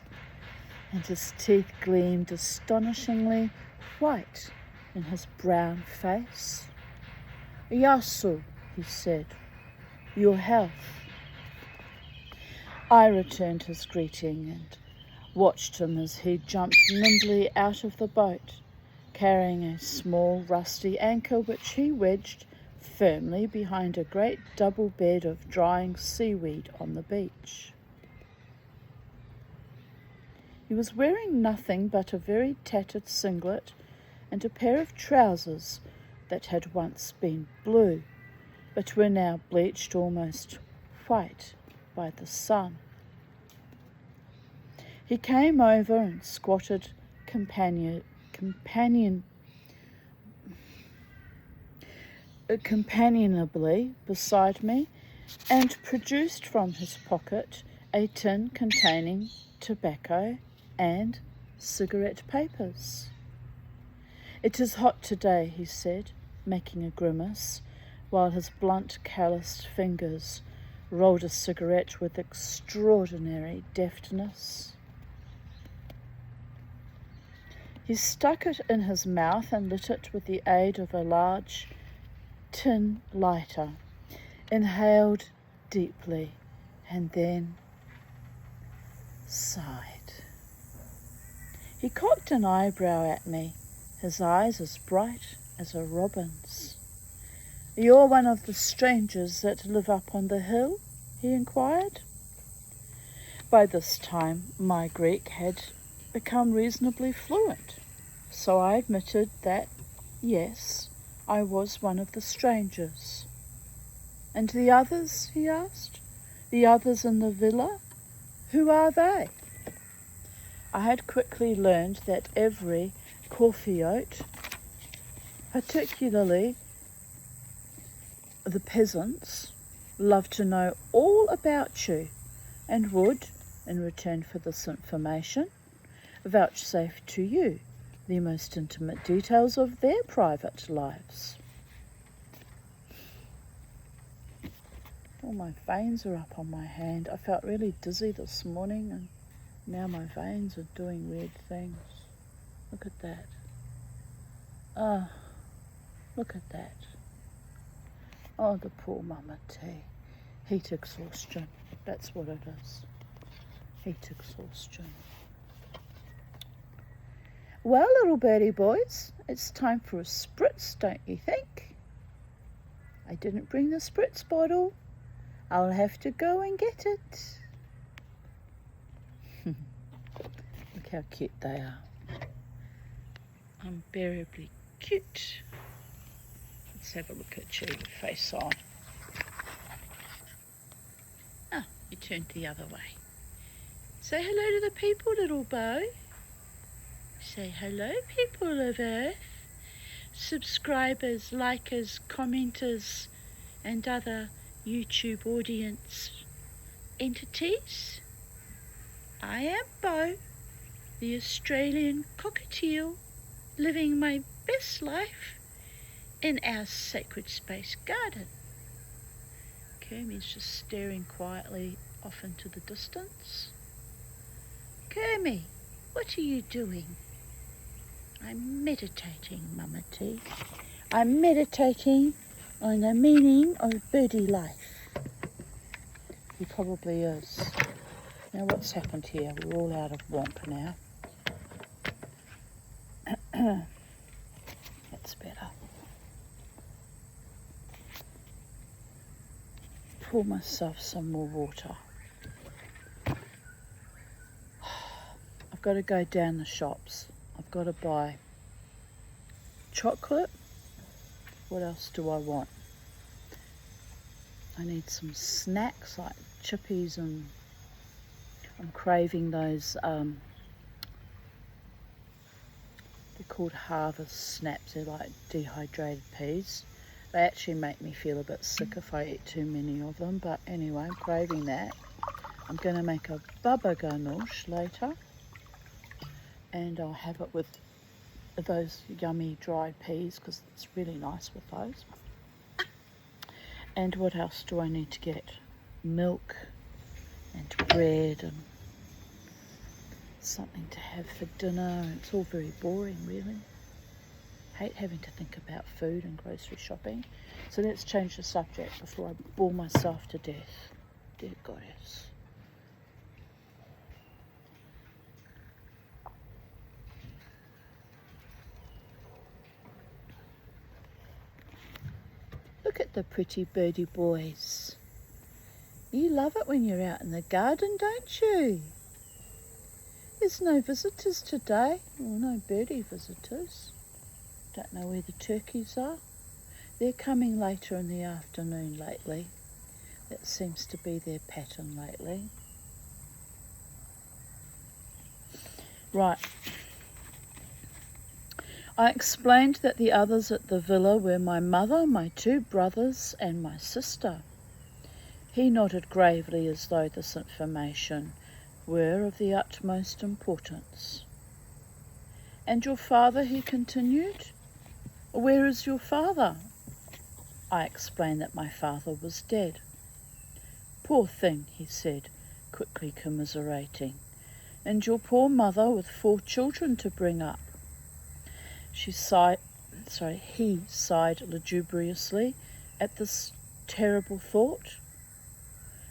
and his teeth gleamed astonishingly white in his brown face. "Yasu," he said, "your health." I returned his greeting and watched him as he jumped nimbly out of the boat, carrying a small rusty anchor which he wedged firmly behind a great double bed of drying seaweed on the beach. He was wearing nothing but a very tattered singlet and a pair of trousers that had once been blue, but were now bleached almost white by the sun. He came over and squatted companionably beside me and produced from his pocket a tin containing tobacco and cigarette papers. "It is hot today," he said, making a grimace, while his blunt, calloused fingers rolled a cigarette with extraordinary deftness. He stuck it in his mouth and lit it with the aid of a large tin lighter, inhaled deeply, and then sighed. He cocked an eyebrow at me, his eyes as bright as a robin's. "You're one of the strangers that live up on the hill?" he inquired. By this time my Greek had become reasonably fluent, so I admitted that, yes, I was one of the strangers. "And the others?" he asked. "The others in the villa? Who are they?" I had quickly learned that every Corfiote, particularly the peasants, loved to know all about you and would, in return for this information, vouchsafe to you the most intimate details of their private lives. All my veins are up on my hand. I felt really dizzy this morning and now my veins are doing weird things. Look at that. Ah, look at that. Oh, the poor mama tea. Heat exhaustion. That's what it is. Heat exhaustion. Well, little birdie boys, it's time for a spritz, don't you think? I didn't bring the spritz bottle. I'll have to go and get it. Look how cute they are. Unbearably cute. Let's have a look at you, face on. Ah, you turned the other way. Say hello to the people, little Bo. Say hello, people of Earth. Subscribers, likers, commenters, and other YouTube audience entities. I am Bo, the Australian cockatiel, living my best life in our sacred space garden. Kermie's just staring quietly off into the distance. Kermie, what are you doing? I'm meditating, Mama T. I'm meditating on the meaning of birdie life. He probably is. Now what's happened here? We're all out of womp now. That's better. Pour myself some more water. I've got to go down the shops. I've got to buy chocolate. What else do I want? I need some snacks like chippies, and I'm craving those, they're called Harvest Snaps. They're like dehydrated peas. They actually make me feel a bit sick if I eat too many of them, but anyway, I'm craving that. I'm going to make a baba ganoush later, and I'll have it with those yummy dried peas because it's really nice with those. And what else do I need to get? Milk and bread and something to have for dinner. It's all very boring, really. Hate having to think about food and grocery shopping. So let's change the subject before I bore myself to death. Dear goddess. Look at the pretty birdie boys. You love it when you're out in the garden, don't you? There's no visitors today. Well, no birdie visitors. Don't know where the turkeys are. They're coming later in the afternoon lately. That seems to be their pattern lately. Right. I explained that the others at the villa were my mother, my 2 brothers, and my sister. He nodded gravely as though this information were of the utmost importance. "And your father," he continued. "Where is your father?" I explained that my father was dead. "Poor thing," he said, quickly commiserating. "And your poor mother with 4 children to bring up." He sighed lugubriously at this terrible thought,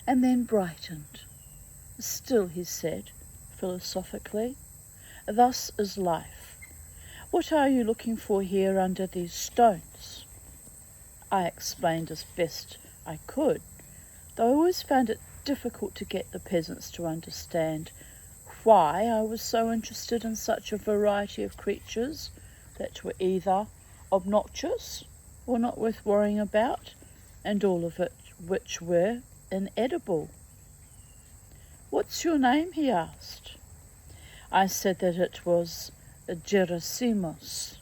and then brightened. "Still," he said philosophically, "thus is life. What are you looking for here under these stones?" I explained as best I could, though I always found it difficult to get the peasants to understand why I was so interested in such a variety of creatures that were either obnoxious or not worth worrying about, and all of it which were inedible. "What's your name?" he asked. I said that it was Gerasimos,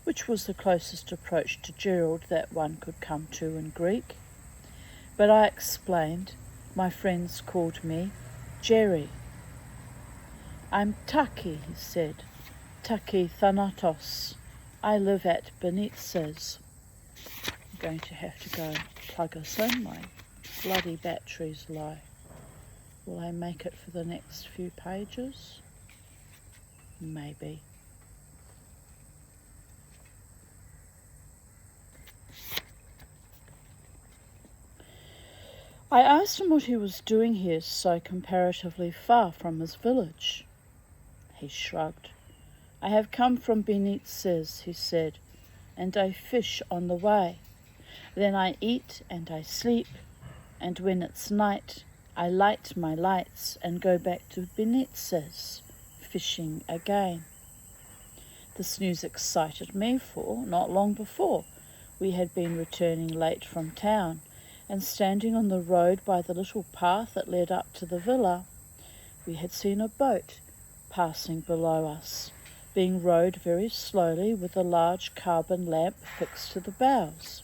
which was the closest approach to Gerald that one could come to in Greek. But I explained my friends called me Jerry. "I'm Taki," he said, "Taki Thanatos. I live at Benitez." I'm going to have to go plug us in. My bloody battery's low. Will I make it for the next few pages? Maybe. I asked him what he was doing here so comparatively far from his village. He shrugged. "I have come from Benitez," he said, "and I fish on the way. Then I eat and I sleep, and when it's night, I light my lights and go back to Benitez, fishing again." This news excited me, for not long before we had been returning late from town, and standing on the road by the little path that led up to the villa, we had seen a boat passing below us, being rowed very slowly with a large carbon lamp fixed to the bows.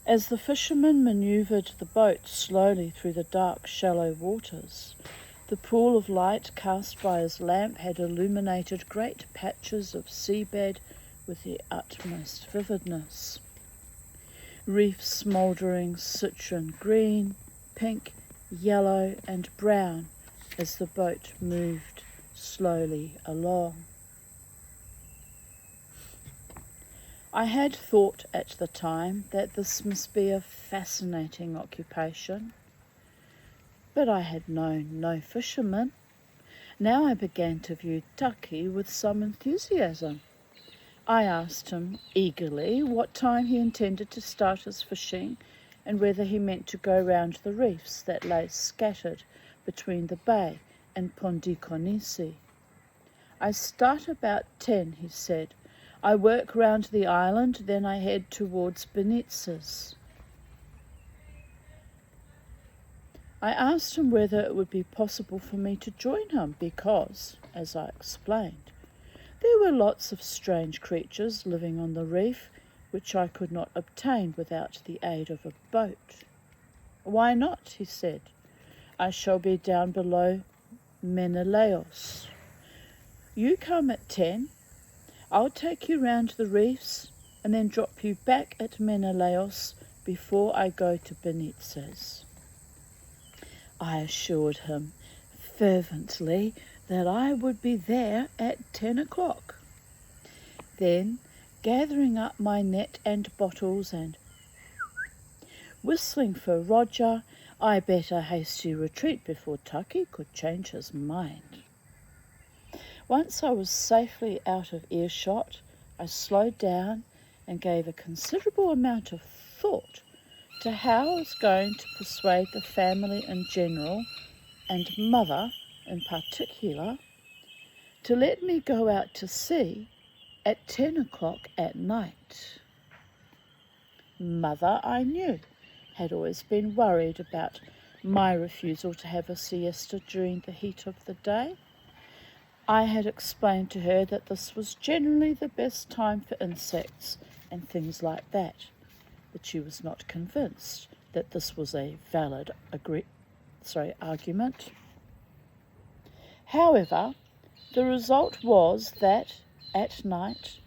As the fisherman manoeuvred the boat slowly through the dark, shallow waters, the pool of light cast by his lamp had illuminated great patches of seabed with the utmost vividness. Reefs smouldering citron green, pink, yellow and brown as the boat moved slowly along. I had thought at the time that this must be a fascinating occupation, but I had known no fisherman. Now I began to view Taki with some enthusiasm. I asked him eagerly what time he intended to start his fishing and whether he meant to go round the reefs that lay scattered between the bay and Pondikonisi. "I start about 10, he said. "I work round the island, then I head towards Benitez." I asked him whether it would be possible for me to join him because, as I explained, there were lots of strange creatures living on the reef which I could not obtain without the aid of a boat. "Why not?" he said. "I shall be down below Menelaos. You come at 10. I'll take you round the reefs and then drop you back at Menelaos before I go to Benitez." I assured him fervently that I would be there at 10 o'clock. Then, gathering up my net and bottles and whistling for Roger, I bet a hasty retreat before Taki could change his mind. Once I was safely out of earshot, I slowed down and gave a considerable amount of thought to how I was going to persuade the family in general, and Mother in particular, to let me go out to sea at 10 o'clock at night. Mother, I knew, had always been worried about my refusal to have a siesta during the heat of the day, I had explained to her that this was generally the best time for insects and things like that, but she was not convinced that this was a valid argument. However, the result was that at night,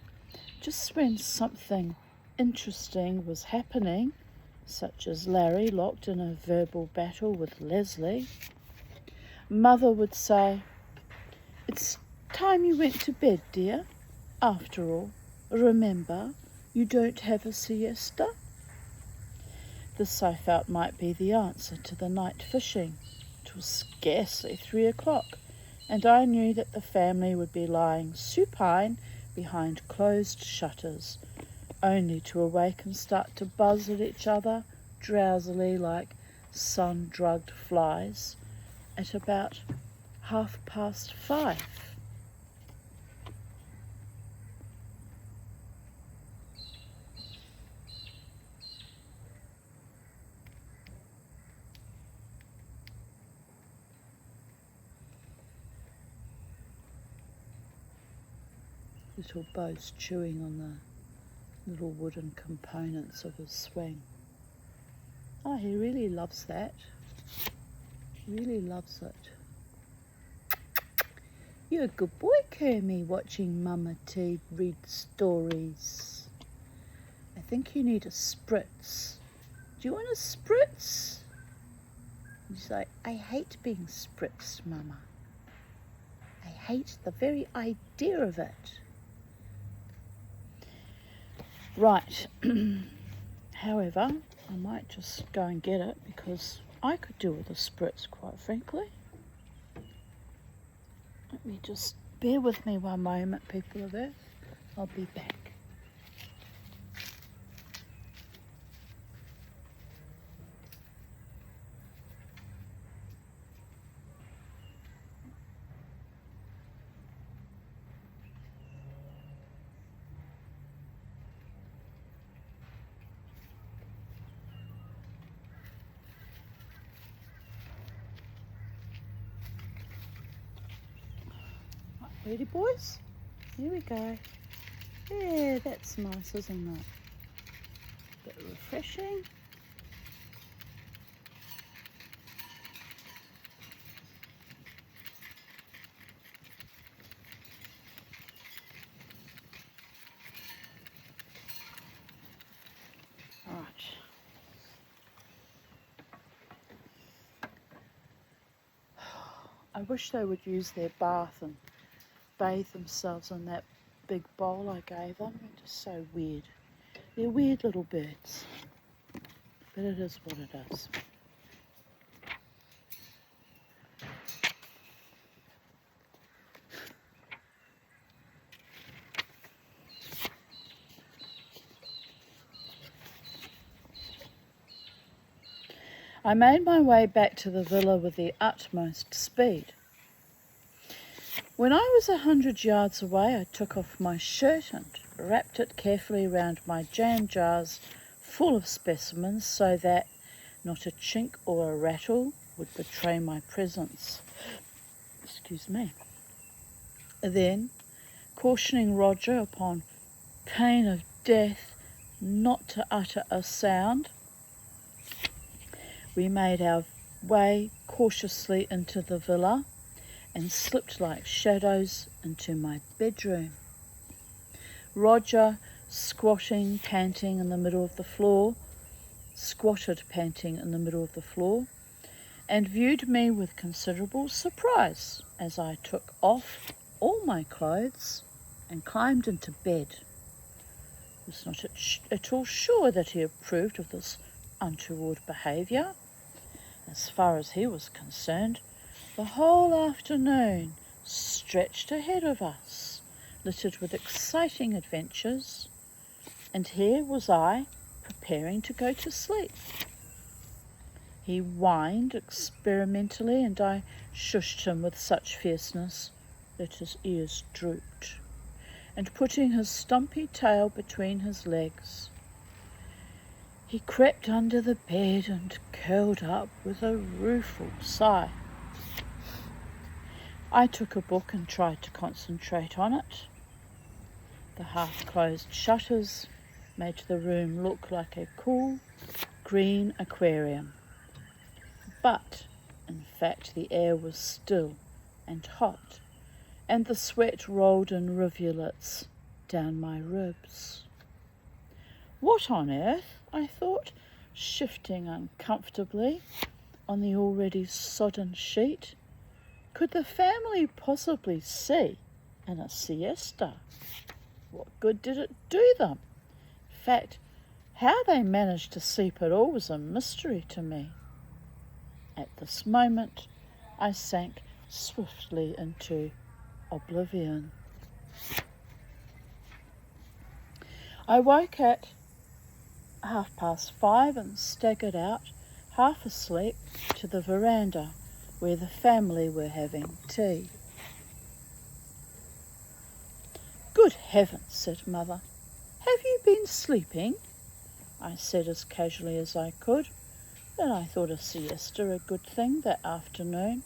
just when something interesting was happening, such as Larry locked in a verbal battle with Leslie, Mother would say, "It's time you went to bed, dear. After all, remember, you don't have a siesta." This I felt might be the answer to the night fishing. It was scarcely 3 o'clock, and I knew that the family would be lying supine behind closed shutters, only to awake and start to buzz at each other drowsily like sun-drugged flies at about 5:30. Little Bo's chewing on the little wooden components of his swing. Oh, he really loves that. Really loves it. You're a good boy, Kermie, watching Mama T read stories. I think you need a spritz. Do you want a spritz? He's like, "I hate being spritzed, Mama. I hate the very idea of it." Right. However, I might just go and get it because I could do with a spritz, quite frankly. Let me just bear with me one moment, people of Earth. I'll be back. Ready, boys? Here we go. Yeah, that's nice, isn't it? A bit refreshing. All right. I wish they would use their bath and bathe themselves in that big bowl I gave them. They're just so weird. They're weird little birds. But it is what it is. I made my way back to the villa with the utmost speed. When I was 100 yards away, I took off my shirt and wrapped it carefully round my jam jars full of specimens so that not a chink or a rattle would betray my presence. Excuse me. Then, cautioning Roger upon pain of death not to utter a sound, we made our way cautiously into the villa and slipped like shadows into my bedroom. Roger, squatted panting in the middle of the floor, and viewed me with considerable surprise as I took off all my clothes and climbed into bed. I was not at all sure that he approved of this untoward behaviour. As far as he was concerned, the whole afternoon stretched ahead of us, littered with exciting adventures, and here was I preparing to go to sleep. He whined experimentally, and I shushed him with such fierceness that his ears drooped, and putting his stumpy tail between his legs, he crept under the bed and curled up with a rueful sigh. I took a book and tried to concentrate on it. The half-closed shutters made the room look like a cool, green aquarium. But, in fact, the air was still and hot, and the sweat rolled in rivulets down my ribs. What on earth, I thought, shifting uncomfortably on the already sodden sheet, could the family possibly see in a siesta? What good did it do them? In fact, how they managed to sleep at all was a mystery to me. At this moment, I sank swiftly into oblivion. I woke at 5:30 and staggered out, half asleep, to the veranda where the family were having tea. "Good heavens," said Mother. "Have you been sleeping?" I said as casually as I could, that I thought a siesta a good thing that afternoon.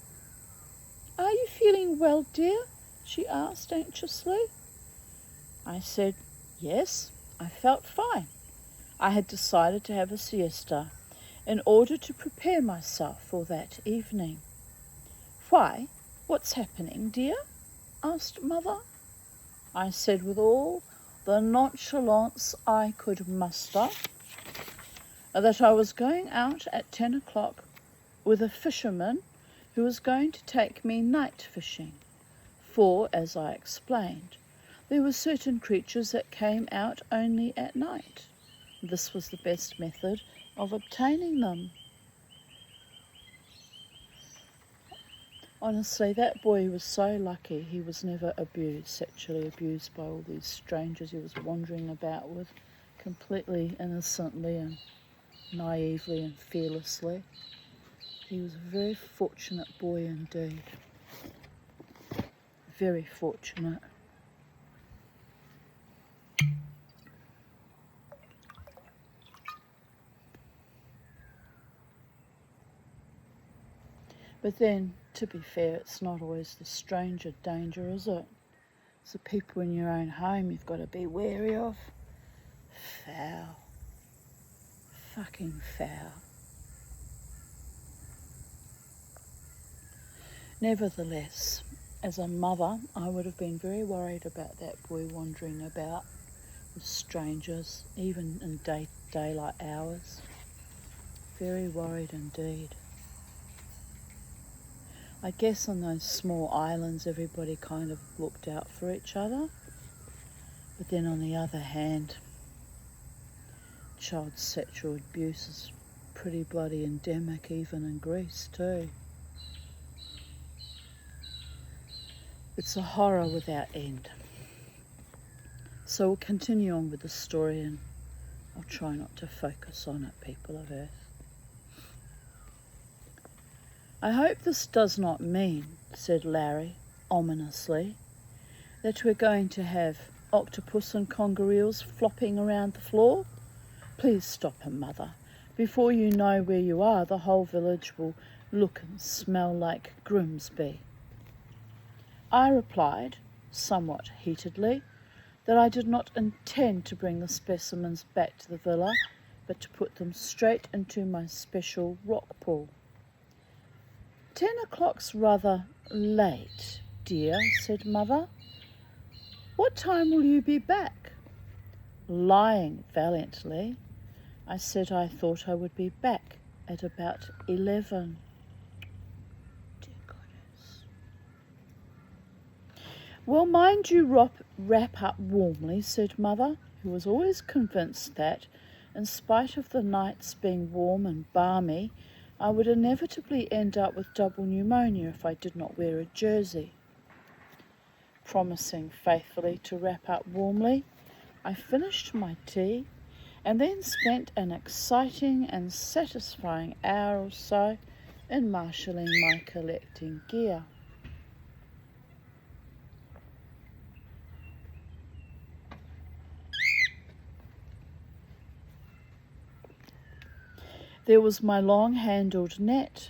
"Are you feeling well, dear?" she asked anxiously. I said yes, I felt fine. I had decided to have a siesta in order to prepare myself for that evening. "Why, what's happening, dear?" asked Mother. I said with all the nonchalance I could muster that I was going out at 10 o'clock with a fisherman who was going to take me night fishing, for, as I explained, there were certain creatures that came out only at night. This was the best method of obtaining them. Honestly, that boy was so lucky he was never sexually abused by all these strangers he was wandering about with, completely innocently and naively and fearlessly. He was a very fortunate boy indeed. Very fortunate. But then, to be fair, it's not always the stranger danger, is it? It's the people in your own home you've got to be wary of. Foul. Fucking foul. Nevertheless, as a mother, I would have been very worried about that boy wandering about with strangers, even in daylight hours. Very worried indeed. I guess on those small islands everybody kind of looked out for each other. But then on the other hand, child sexual abuse is pretty bloody endemic even in Greece too. It's a horror without end. So we'll continue on with the story and I'll try not to focus on it, people of Earth. "I hope this does not mean," said Larry ominously, "that we're going to have octopus and conger eels flopping around the floor. Please stop him, Mother. Before you know where you are, the whole village will look and smell like Grimsby." I replied, somewhat heatedly, that I did not intend to bring the specimens back to the villa, but to put them straight into my special rock pool. 10 o'clock's rather late, dear," said Mother. "What time will you be back?" Lying valiantly, I said I thought I would be back at about 11. Dear goddess. "Well, mind you wrap up warmly," said Mother, who was always convinced that, in spite of the nights being warm and balmy, I would inevitably end up with double pneumonia if I did not wear a jersey. Promising faithfully to wrap up warmly, I finished my tea and then spent an exciting and satisfying hour or so in marshalling my collecting gear. There was my long-handled net,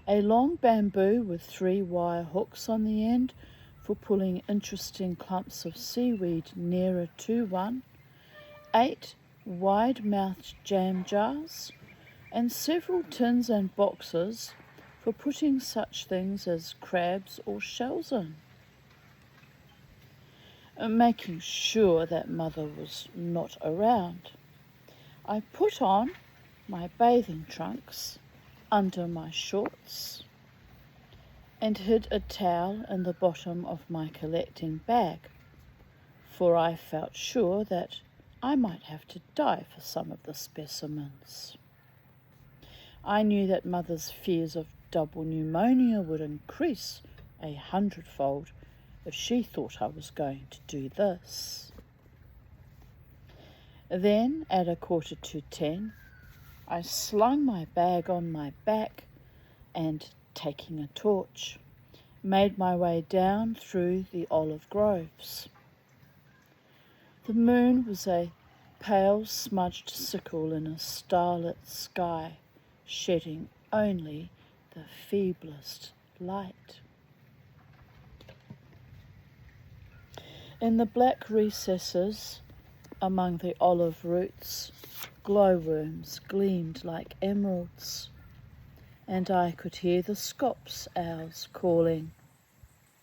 a long bamboo with 3 wire hooks on the end for pulling interesting clumps of seaweed nearer to one, 8 wide-mouthed jam jars, and several tins and boxes for putting such things as crabs or shells in. Making sure that Mother was not around, I put on my bathing trunks under my shorts and hid a towel in the bottom of my collecting bag, for I felt sure that I might have to die for some of the specimens. I knew that Mother's fears of double pneumonia would increase 100-fold if she thought I was going to do this. Then, at 9:45, I slung my bag on my back and, taking a torch, made my way down through the olive groves. The moon was a pale smudged sickle in a starlit sky, shedding only the feeblest light. In the black recesses among the olive roots, glowworms gleamed like emeralds, and I could hear the scops owls calling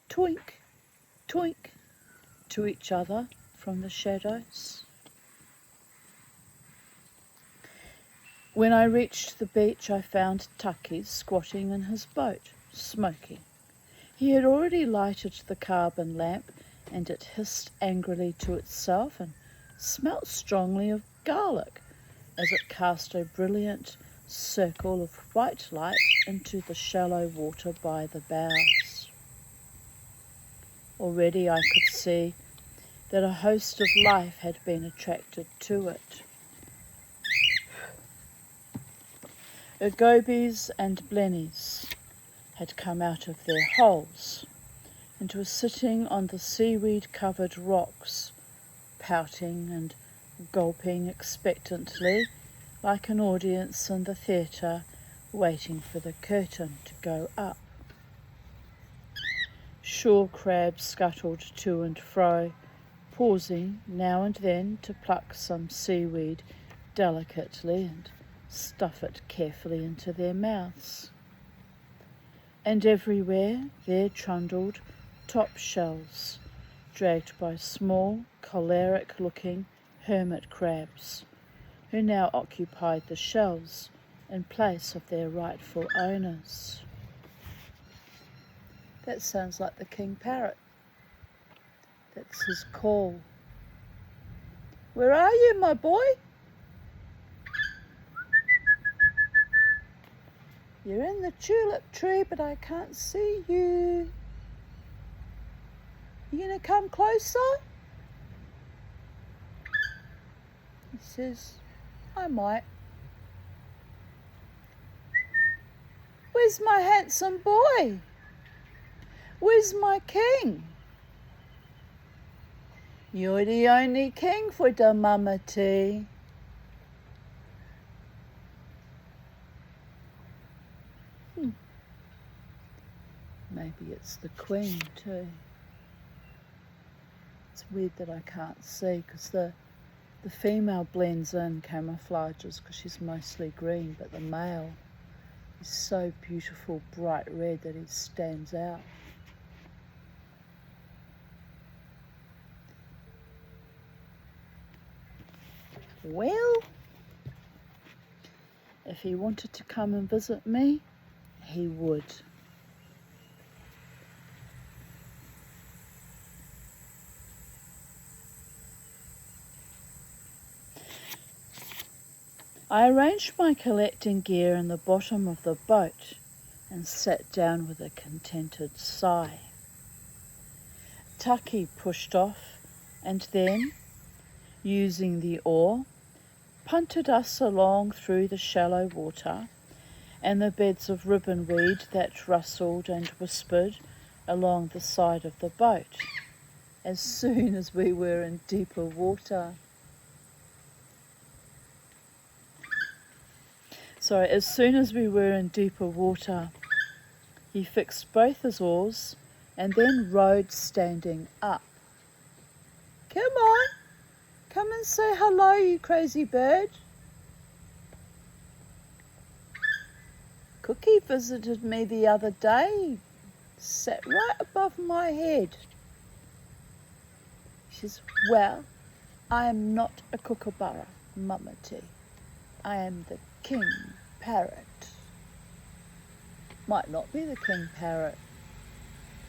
"Toink, toink" to each other from the shadows. When I reached the beach, I found Taki squatting in his boat, smoking. He had already lighted the carbon lamp, and it hissed angrily to itself and smelt strongly of garlic as it cast a brilliant circle of white light into the shallow water by the bows. Already I could see that a host of life had been attracted to it. Gobies and blennies had come out of their holes and were sitting on the seaweed-covered rocks, pouting and gulping expectantly like an audience in the theatre waiting for the curtain to go up. Shore crabs scuttled to and fro, pausing now and then to pluck some seaweed delicately and stuff it carefully into their mouths. And everywhere there trundled top shells, dragged by small, choleric-looking hermit crabs, who now occupied the shells in place of their rightful owners. That sounds like the king parrot. That's his call. Where are you, my boy? You're in the tulip tree, but I can't see you. You gonna come closer? He says, I might. Where's my handsome boy? Where's my king? You're the only king for the Mamati. Maybe it's the queen too. It's weird that I can't see because the female blends in, camouflages because she's mostly green, but the male is so beautiful, bright red that he stands out. Well, if he wanted to come and visit me, he would. I arranged my collecting gear in the bottom of the boat and sat down with a contented sigh. Taki pushed off and then, using the oar, punted us along through the shallow water and the beds of ribbonweed that rustled and whispered along the side of the boat as soon as we were in deeper water. As soon as we were in deeper water, He fixed both his oars and then rowed standing up. "Come on, come and say hello, you crazy bird." Cookie visited me the other day, sat right above my head. She says, "Well, I am not a kookaburra, Mamati. I am the king parrot." Might not be the king parrot,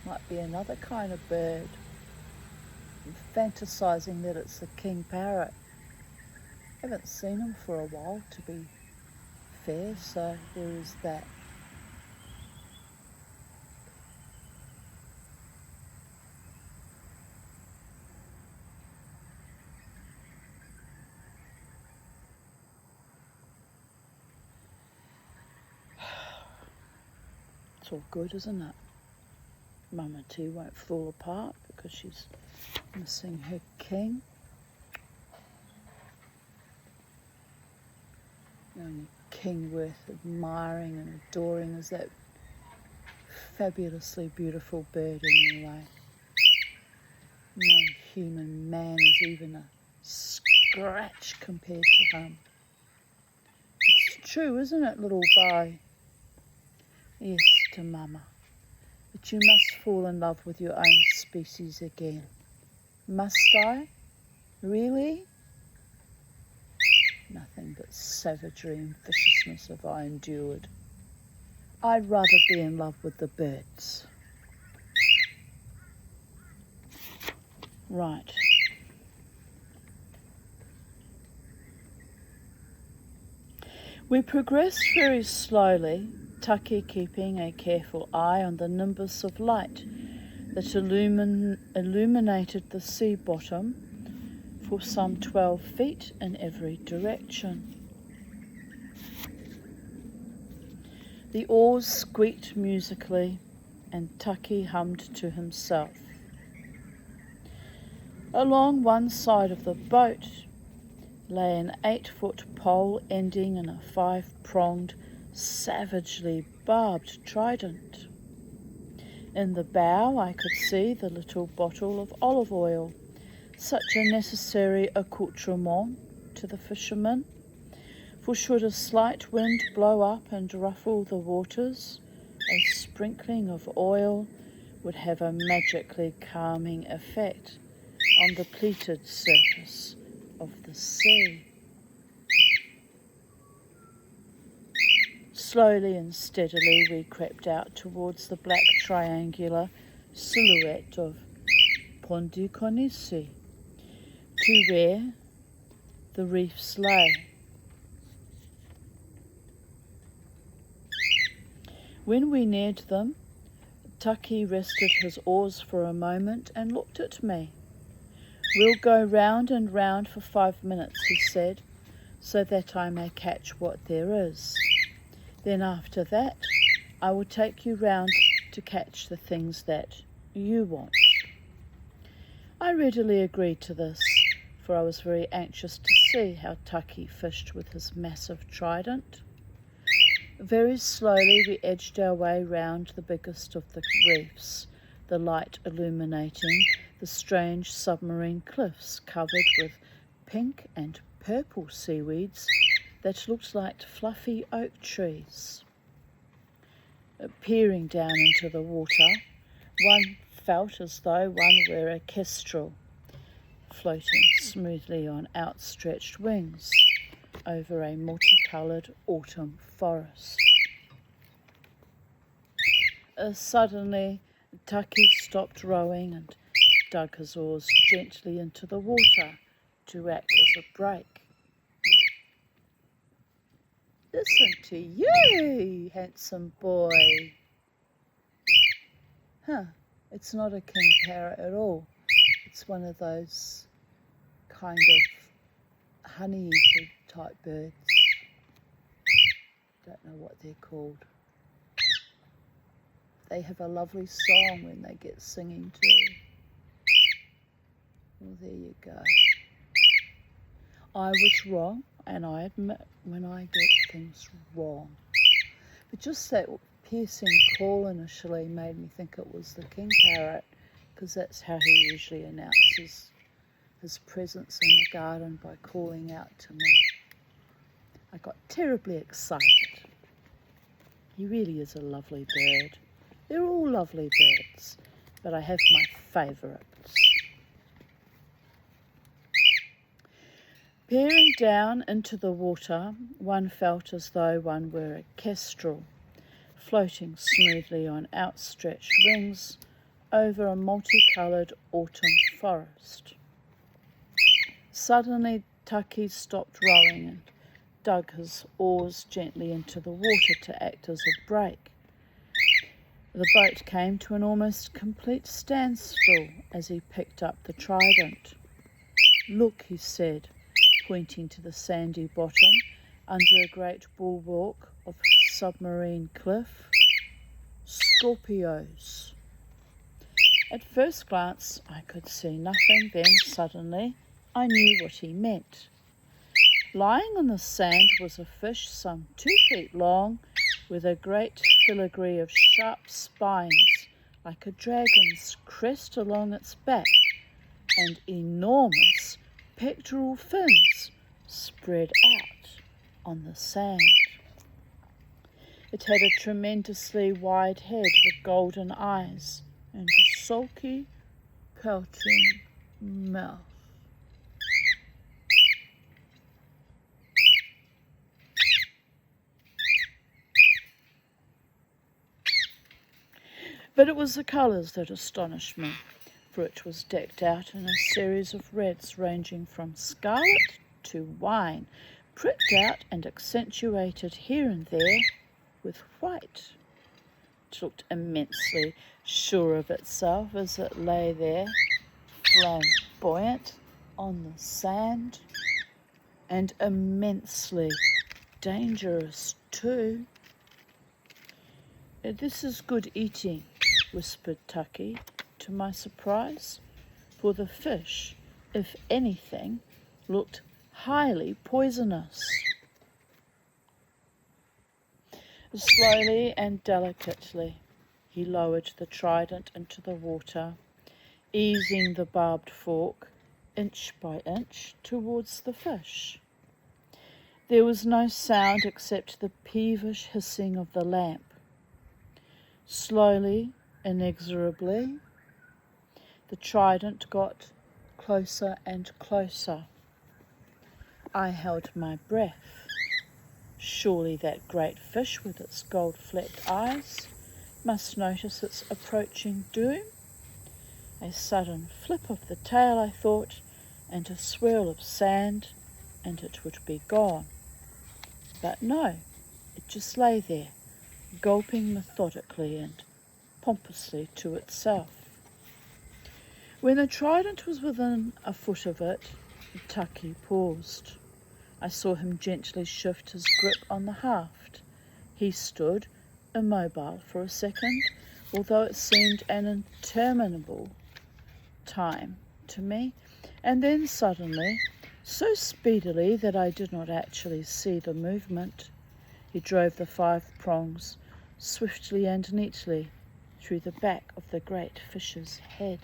might be another kind of bird. I'm fantasizing that it's the king parrot. Haven't seen him for a while, to be fair, so there is that. It's all good, isn't it? Mama T won't fall apart because she's missing her king. The only king worth admiring and adoring is that fabulously beautiful bird anyway. No human man is even a scratch compared to him. It's true, isn't it, little boy? Yes, to Mama. But you must fall in love with your own species again. Must I? Really? Nothing but savagery and viciousness have I endured. I'd rather be in love with the birds. Right. We progressed very slowly, Taki keeping a careful eye on the nimbus of light that illuminated the sea bottom for some 12 feet in every direction. The oars squeaked musically and Taki hummed to himself. Along one side of the boat lay an 8-foot pole ending in a 5-pronged, savagely barbed trident. In the bow I could see the little bottle of olive oil, such a necessary accoutrement to the fisherman, for should a slight wind blow up and ruffle the waters, a sprinkling of oil would have a magically calming effect on the pleated surface of the sea. Slowly and steadily we crept out towards the black triangular silhouette of Pondikonisi, to where the reefs lay. When we neared them, Taki rested his oars for a moment and looked at me. "We'll go round and round for 5 minutes," he said, "so that I may catch what there is. Then after that, I will take you round to catch the things that you want." I readily agreed to this, for I was very anxious to see how Taki fished with his massive trident. Very slowly we edged our way round the biggest of the reefs, the light illuminating the strange submarine cliffs covered with pink and purple seaweeds that looked like fluffy oak trees. Peering down into the water, one felt as though one were a kestrel, floating smoothly on outstretched wings over a multicoloured autumn forest. Suddenly, Taki stopped rowing and dug his oars gently into the water to act as a brake. "Listen to you, handsome boy." It's not a king parrot at all. It's one of those kind of honey-eater type birds. Don't know what they're called. They have a lovely song when they get singing too. Well, there you go. I was wrong, and I admit when I get things wrong. But just that piercing call initially made me think it was the king parrot, because that's how he usually announces his presence in the garden, by calling out to me. I got terribly excited. He really is a lovely bird. They're all lovely birds, but I have my favourites. Peering down into the water, one felt as though one were a kestrel, floating smoothly on outstretched wings over a multicoloured autumn forest. Suddenly Taki stopped rowing and dug his oars gently into the water to act as a brake. The boat came to an almost complete standstill as he picked up the trident. "Look," he said, pointing to the sandy bottom under a great bulwark of submarine cliff. "Scorpios." At first glance I could see nothing, then suddenly I knew what he meant. Lying on the sand was a fish some 2 feet long, with a great filigree of sharp spines like a dragon's crest along its back, and enormous pectoral fins spread out on the sand. It had a tremendously wide head with golden eyes and a sulky, pouting mouth. But it was the colours that astonished me, for it was decked out in a series of reds ranging from scarlet to wine, pricked out and accentuated here and there with white. It looked immensely sure of itself as it lay there, flamboyant on the sand, and immensely dangerous too. "This is good eating," whispered Taki, to my surprise, for the fish, if anything, looked highly poisonous. Slowly and delicately he lowered the trident into the water, easing the barbed fork inch by inch towards the fish. There was no sound except the peevish hissing of the lamp. Slowly, inexorably, the trident got closer and closer. I held my breath. Surely that great fish with its gold-flecked eyes must notice its approaching doom. A sudden flip of the tail, I thought, and a swirl of sand, and it would be gone. But no, it just lay there, gulping methodically and pompously to itself. When the trident was within a foot of it, Taki paused. I saw him gently shift his grip on the haft. He stood immobile for a second, although it seemed an interminable time to me, and then suddenly, so speedily that I did not actually see the movement, he drove the 5 prongs swiftly and neatly through the back of the great fish's head.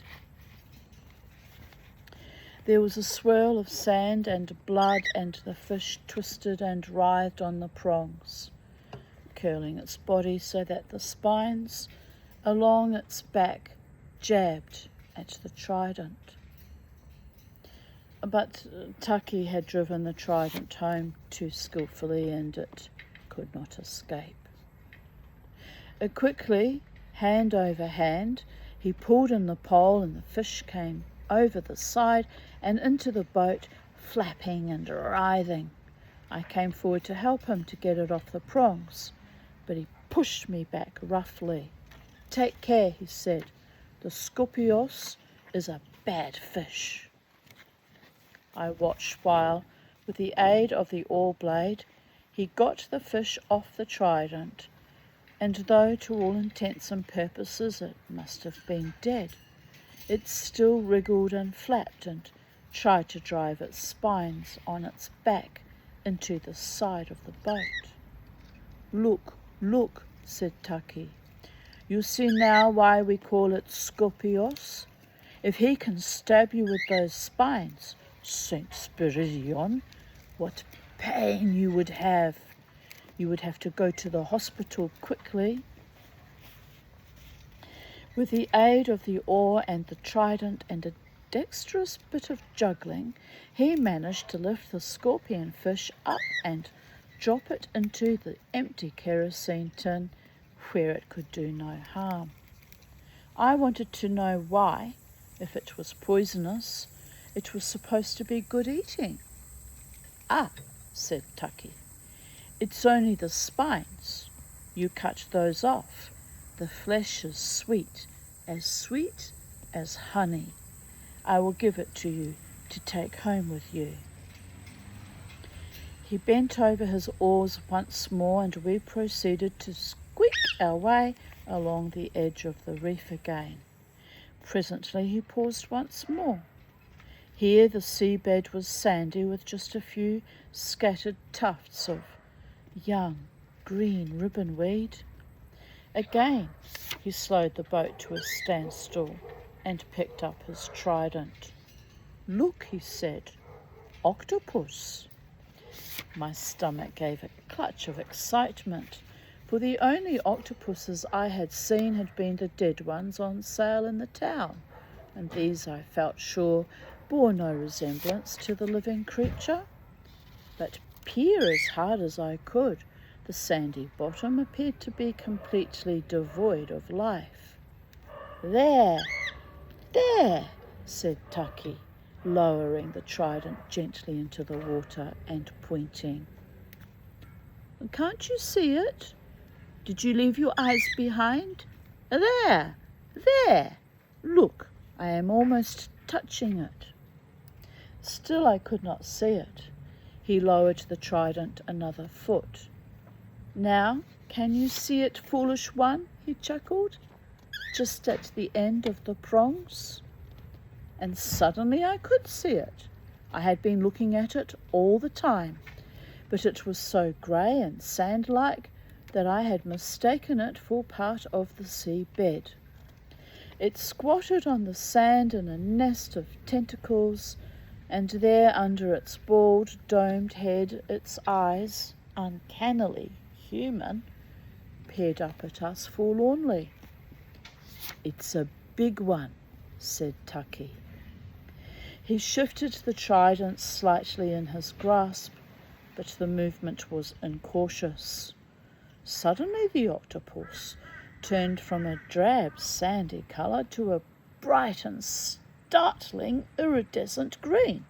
There was a swirl of sand and blood, and the fish twisted and writhed on the prongs, curling its body so that the spines along its back jabbed at the trident. But Taki had driven the trident home too skillfully, and it could not escape. Quickly, hand over hand, he pulled in the pole, and the fish came over the side and into the boat, flapping and writhing. I came forward to help him to get it off the prongs, but he pushed me back roughly. "Take care," he said. "The Scorpios is a bad fish." I watched while, with the aid of the oar blade, he got the fish off the trident, and though to all intents and purposes it must have been dead, it still wriggled and flapped and tried to drive its spines on its back into the side of the boat. "Look, look," said Taki. "You see now why we call it Scorpios? If he can stab you with those spines, Saint Spiridion, what pain you would have. You would have to go to the hospital quickly." With the aid of the oar and the trident and a dexterous bit of juggling, he managed to lift the scorpion fish up and drop it into the empty kerosene tin where it could do no harm. I wanted to know why, if it was poisonous, it was supposed to be good eating. "Ah," said Taki, "it's only the spines. You cut those off. The flesh is sweet as honey. I will give it to you to take home with you." He bent over his oars once more, and we proceeded to squeak our way along the edge of the reef again. Presently he paused once more. Here the seabed was sandy with just a few scattered tufts of young green ribbonweed. Again he slowed the boat to a standstill and picked up his trident. "Look," he said, "octopus." My stomach gave a clutch of excitement, for the only octopuses I had seen had been the dead ones on sale in the town, and these, I felt sure, bore no resemblance to the living creature. But peer as hard as I could, the sandy bottom appeared to be completely devoid of life. There, said Taki, lowering the trident gently into the water and pointing. "Can't you see it? Did you leave your eyes behind? There! Look, I am almost touching it." Still I could not see it. He lowered the trident another foot. "Now, can you see it, foolish one?" he chuckled, "just at the end of the prongs." And suddenly I could see it. I had been looking at it all the time, but it was so grey and sand-like that I had mistaken it for part of the sea bed. It squatted on the sand in a nest of tentacles, and there under its bald, domed head, its eyes, uncannily human, peered up at us forlornly. "It's a big one," said Taki. He shifted the trident slightly in his grasp, but the movement was incautious. Suddenly the octopus turned from a drab sandy colour to a bright and startling iridescent green.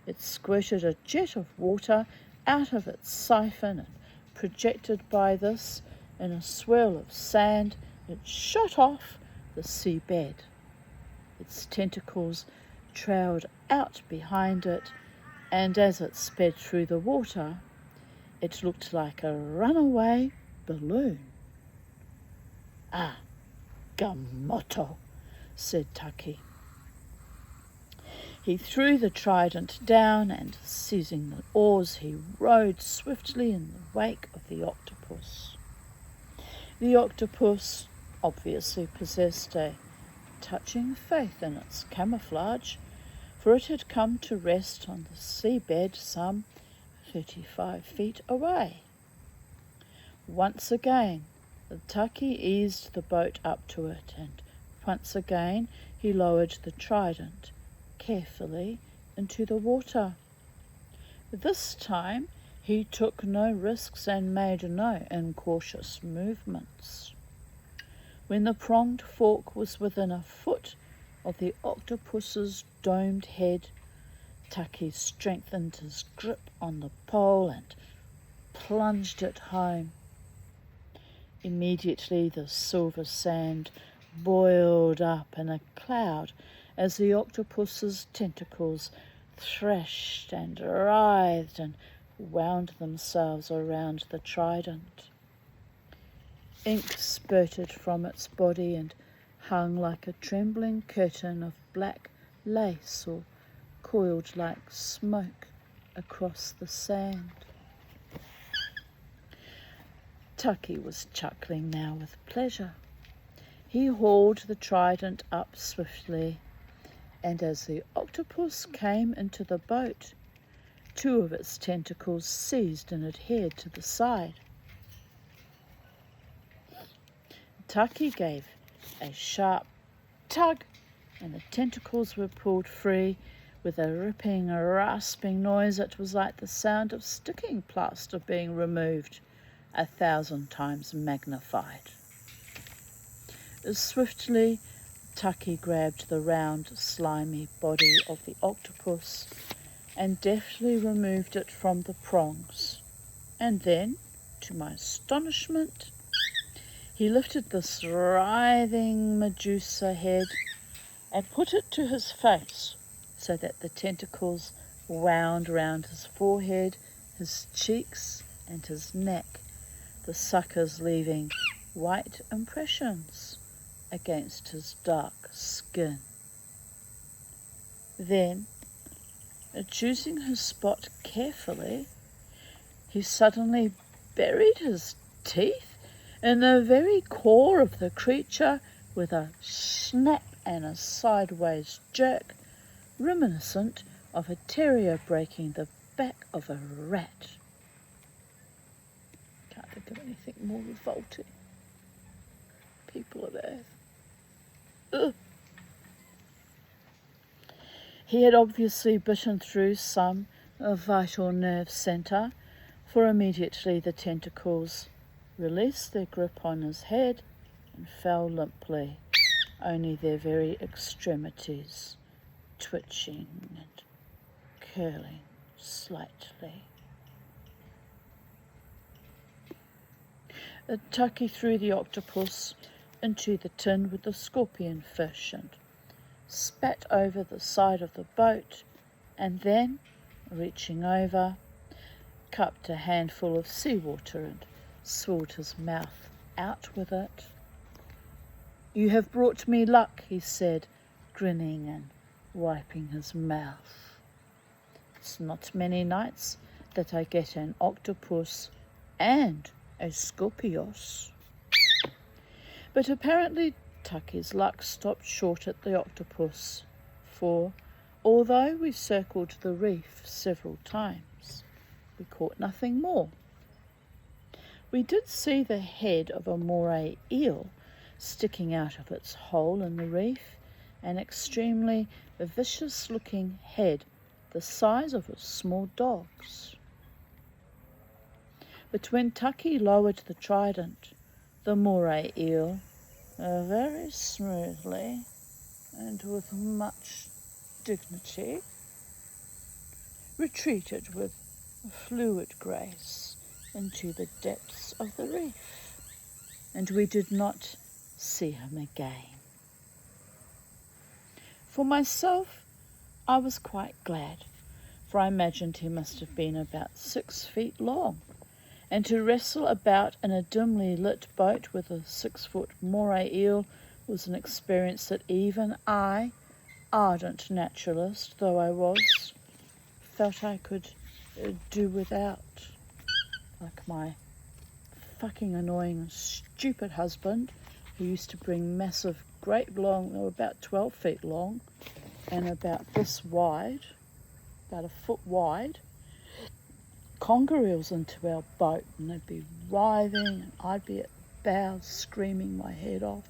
It squirted a jet of water out of its siphon, and projected by this in a swirl of sand, it shot off the seabed. Its tentacles trailed out behind it, and as it sped through the water, it looked like a runaway balloon. "Ah, Gamoto," said Taki. He threw the trident down, and seizing the oars, he rowed swiftly in the wake of the octopus. The octopus obviously possessed a touching faith in its camouflage, for it had come to rest on the seabed some 35 feet away. Once again, the Taki eased the boat up to it, and once again he lowered the trident carefully into the water. This time he took no risks and made no incautious movements. When the pronged fork was within a foot of the octopus's domed head, Taki strengthened his grip on the pole and plunged it home. Immediately the silver sand boiled up in a cloud as the octopus's tentacles thrashed and writhed and wound themselves around the trident. Ink spurted from its body and hung like a trembling curtain of black lace or coiled like smoke across the sand. Tucky was chuckling now with pleasure. He hauled the trident up swiftly, and as the octopus came into the boat, two of its tentacles seized and adhered to the side. Tucky gave a sharp tug, and the tentacles were pulled free with a ripping, rasping noise that was like the sound of sticking plaster being removed, 1,000 times magnified. Swiftly, Tucky grabbed the round, slimy body of the octopus and deftly removed it from the prongs. And then, to my astonishment, he lifted this writhing Medusa head and put it to his face so that the tentacles wound round his forehead, his cheeks, and his neck, the suckers leaving white impressions against his dark skin. Then, choosing his spot carefully, he suddenly buried his teeth in the very core of the creature with a snap and a sideways jerk, reminiscent of a terrier breaking the back of a rat. Can't think of anything more revolting. People of Earth. Ugh. He had obviously bitten through some vital nerve centre, for immediately the tentacles released their grip on his head and fell limply, only their very extremities twitching and curling slightly. Tucky threw the octopus into the tin with the scorpion fish and spat over the side of the boat, and then, reaching over, cupped a handful of seawater and swilled his mouth out with it. "You have brought me luck," he said, grinning and wiping his mouth. "It's not many nights that I get an octopus and a scorpios." But apparently Tucky's luck stopped short at the octopus, for although we circled the reef several times, we caught nothing more. We did see the head of a moray eel sticking out of its hole in the reef, an extremely vicious-looking head the size of a small dog's. But when Tucky lowered the trident, the moray eel, very smoothly and with much dignity, retreated with fluid grace into the depths of the reef, and we did not see him again. For myself, I was quite glad, for I imagined he must have been about 6 feet long, and to wrestle about in a dimly lit boat with a 6-foot moray eel was an experience that even I, ardent naturalist though I was, felt I could do without. Like my fucking annoying, stupid husband, who used to bring massive, great long, they were about 12 feet long and about this wide, about a foot wide, conger eels into our boat, and they'd be writhing and I'd be at bows screaming my head off.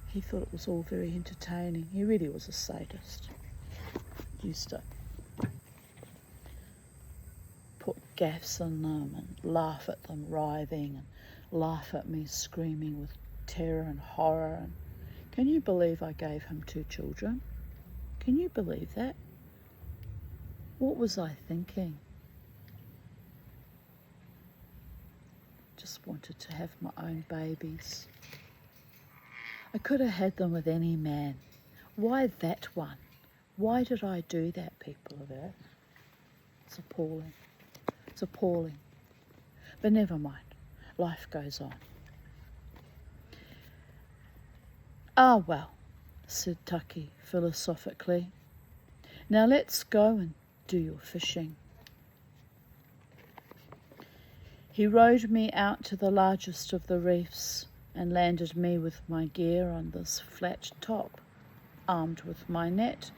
He thought it was all very entertaining. He really was a sadist. Used to put gaffs in them and laugh at them writhing and laugh at me screaming with terror and horror. And can you believe I gave him 2 children? Can you believe that? What was I thinking? Just wanted to have my own babies. I could have had them with any man. Why that one? Why did I do that, people of Earth? It's appalling. It's appalling. But never mind. Life goes on. "Ah, well," said Tucky philosophically. "Now let's go and do your fishing." He rowed me out to the largest of the reefs and landed me with my gear on this flat top. Armed with my net,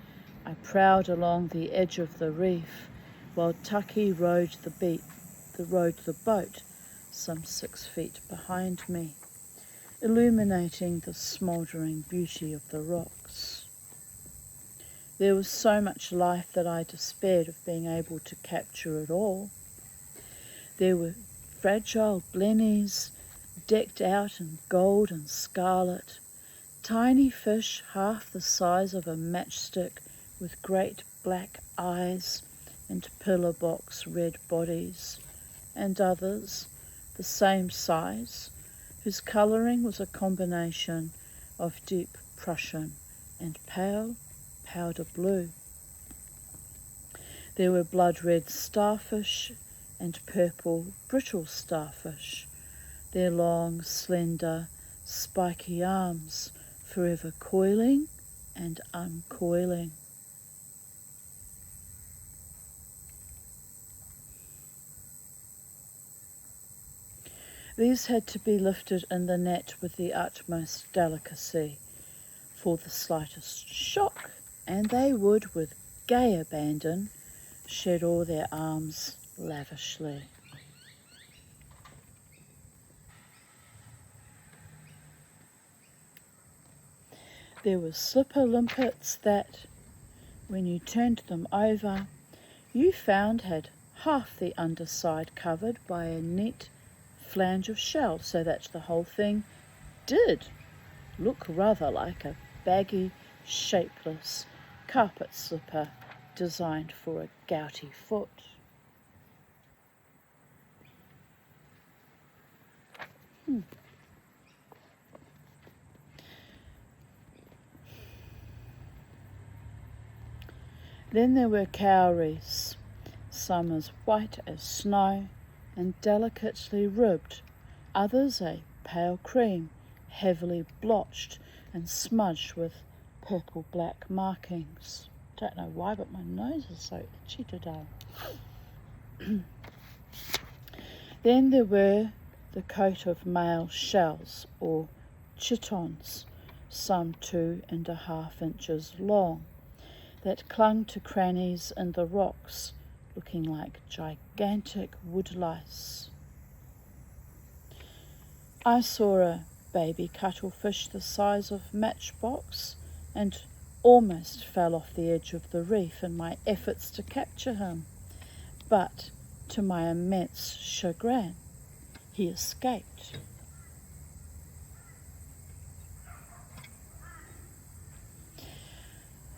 I prowled along the edge of the reef while Taki rowed the boat some 6 feet behind me, illuminating the smouldering beauty of the rocks. There was so much life that I despaired of being able to capture it all. There were fragile blennies decked out in gold and scarlet, tiny fish half the size of a matchstick with great black eyes and pillar box red bodies, and others the same size, whose colouring was a combination of deep Prussian and pale powder blue. There were blood-red starfish and purple brittle starfish, their long, slender, spiky arms forever coiling and uncoiling. These had to be lifted in the net with the utmost delicacy, for the slightest shock, and they would, with gay abandon, shed all their arms lavishly. There were slipper limpets that, when you turned them over, you found had half the underside covered by a neat flange of shell, so that the whole thing did look rather like a baggy, shapeless carpet slipper designed for a gouty foot. Then there were cowries, some as white as snow and delicately ribbed, others a pale cream, heavily blotched and smudged with purple-black markings. Don't know why, but my nose is so itchy today. Then there were the coat of male shells, or chitons, some 2.5 inches long, that clung to crannies in the rocks, looking like gigantic woodlice. I saw a baby cuttlefish the size of matchbox and almost fell off the edge of the reef in my efforts to capture him, but to my immense chagrin, he escaped.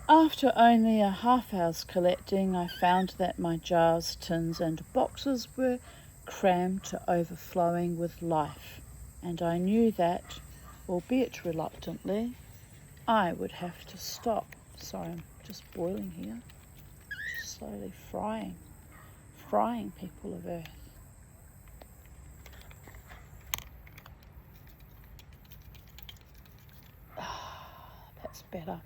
After only a half hour's collecting, I found that my jars, tins and boxes were crammed to overflowing with life, and I knew that, albeit reluctantly, I would have to stop. Sorry, I'm just boiling here, just slowly frying people of Earth. That's better.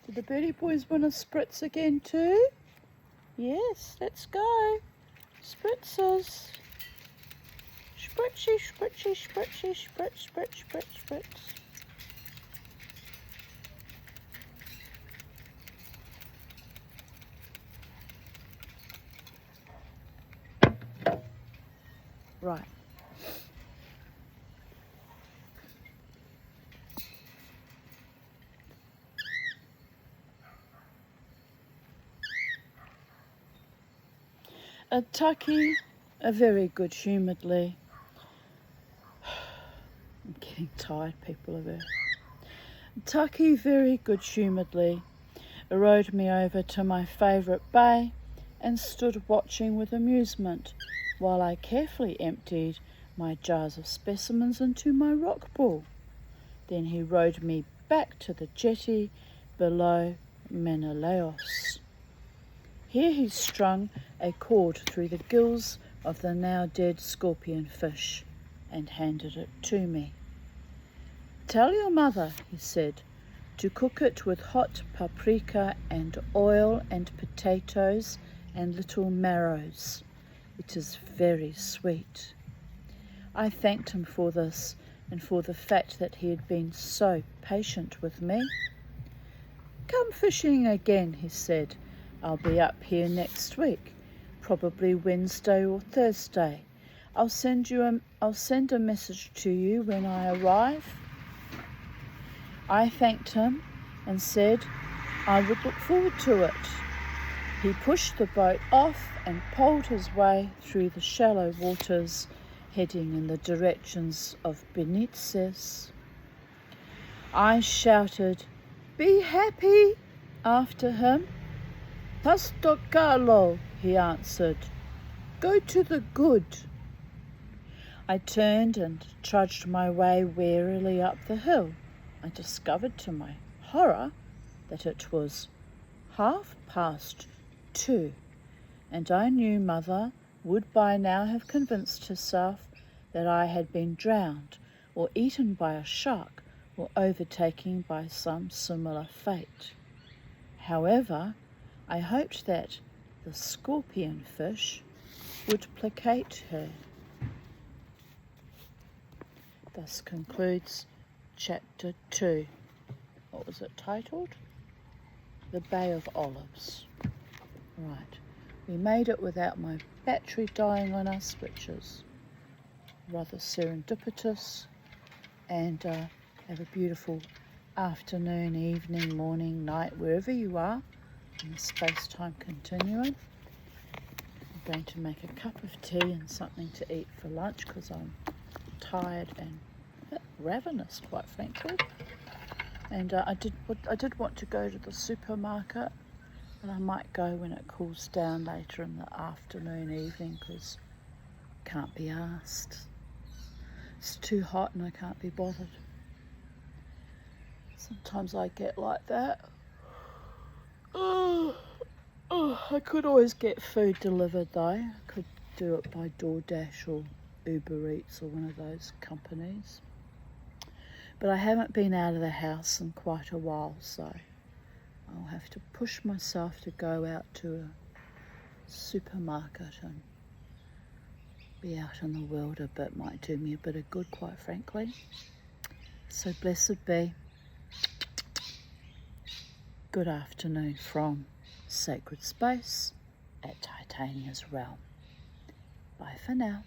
Did the birdie boys win a spritz again too? Yes, let's go. Spritzers. Spritzy, spritzy, spritzy, spritz, spritz, spritz, spritz. Right. A Taki, a very good-humouredly, I'm getting tired, people of Earth. Taki very good-humouredly rowed me over to my favourite bay and stood watching with amusement while I carefully emptied my jars of specimens into my rock pool. Then he rowed me back to the jetty below Menelaos. Here he strung a cord through the gills of the now dead scorpion fish and handed it to me. "Tell your mother," he said, to cook it with hot paprika and oil and potatoes and little marrows. It is very sweet. I thanked him for this and for the fact that he had been so patient with me. Come fishing again, he said. I'll be up here next week, probably Wednesday or Thursday. I'll send a message to you when I arrive. I thanked him and said I would look forward to it. He pushed the boat off and poled his way through the shallow waters, heading in the directions of Benitez. I shouted, "Be happy," after him. "Pasto Carlo," he answered. "Go to the good." I turned and trudged my way warily up the hill. I discovered to my horror that it was 2:30, and I knew Mother would by now have convinced herself that I had been drowned or eaten by a shark or overtaken by some similar fate. However, I hoped that the scorpion fish would placate her. Thus concludes Chapter 2. What was it titled? The Bay of Olives. Right. We made it without my battery dying on us, which is rather serendipitous. And have a beautiful afternoon, evening, morning, night, wherever you are in the space-time continuum. I'm going to make a cup of tea and something to eat for lunch because I'm tired and a bit ravenous, quite frankly. And I did want to go to the supermarket, and I might go when it cools down later in the afternoon, evening, because I can't be asked. It's too hot and I can't be bothered. Sometimes I get like that. I could always get food delivered though. I could do it by DoorDash or Uber Eats or one of those companies. But I haven't been out of the house in quite a while, so I'll have to push myself to go out to a supermarket and be out in the world a bit. Might do me a bit of good, quite frankly. So blessed be. Good afternoon from Sacred Space at Titania's Realm. Bye for now.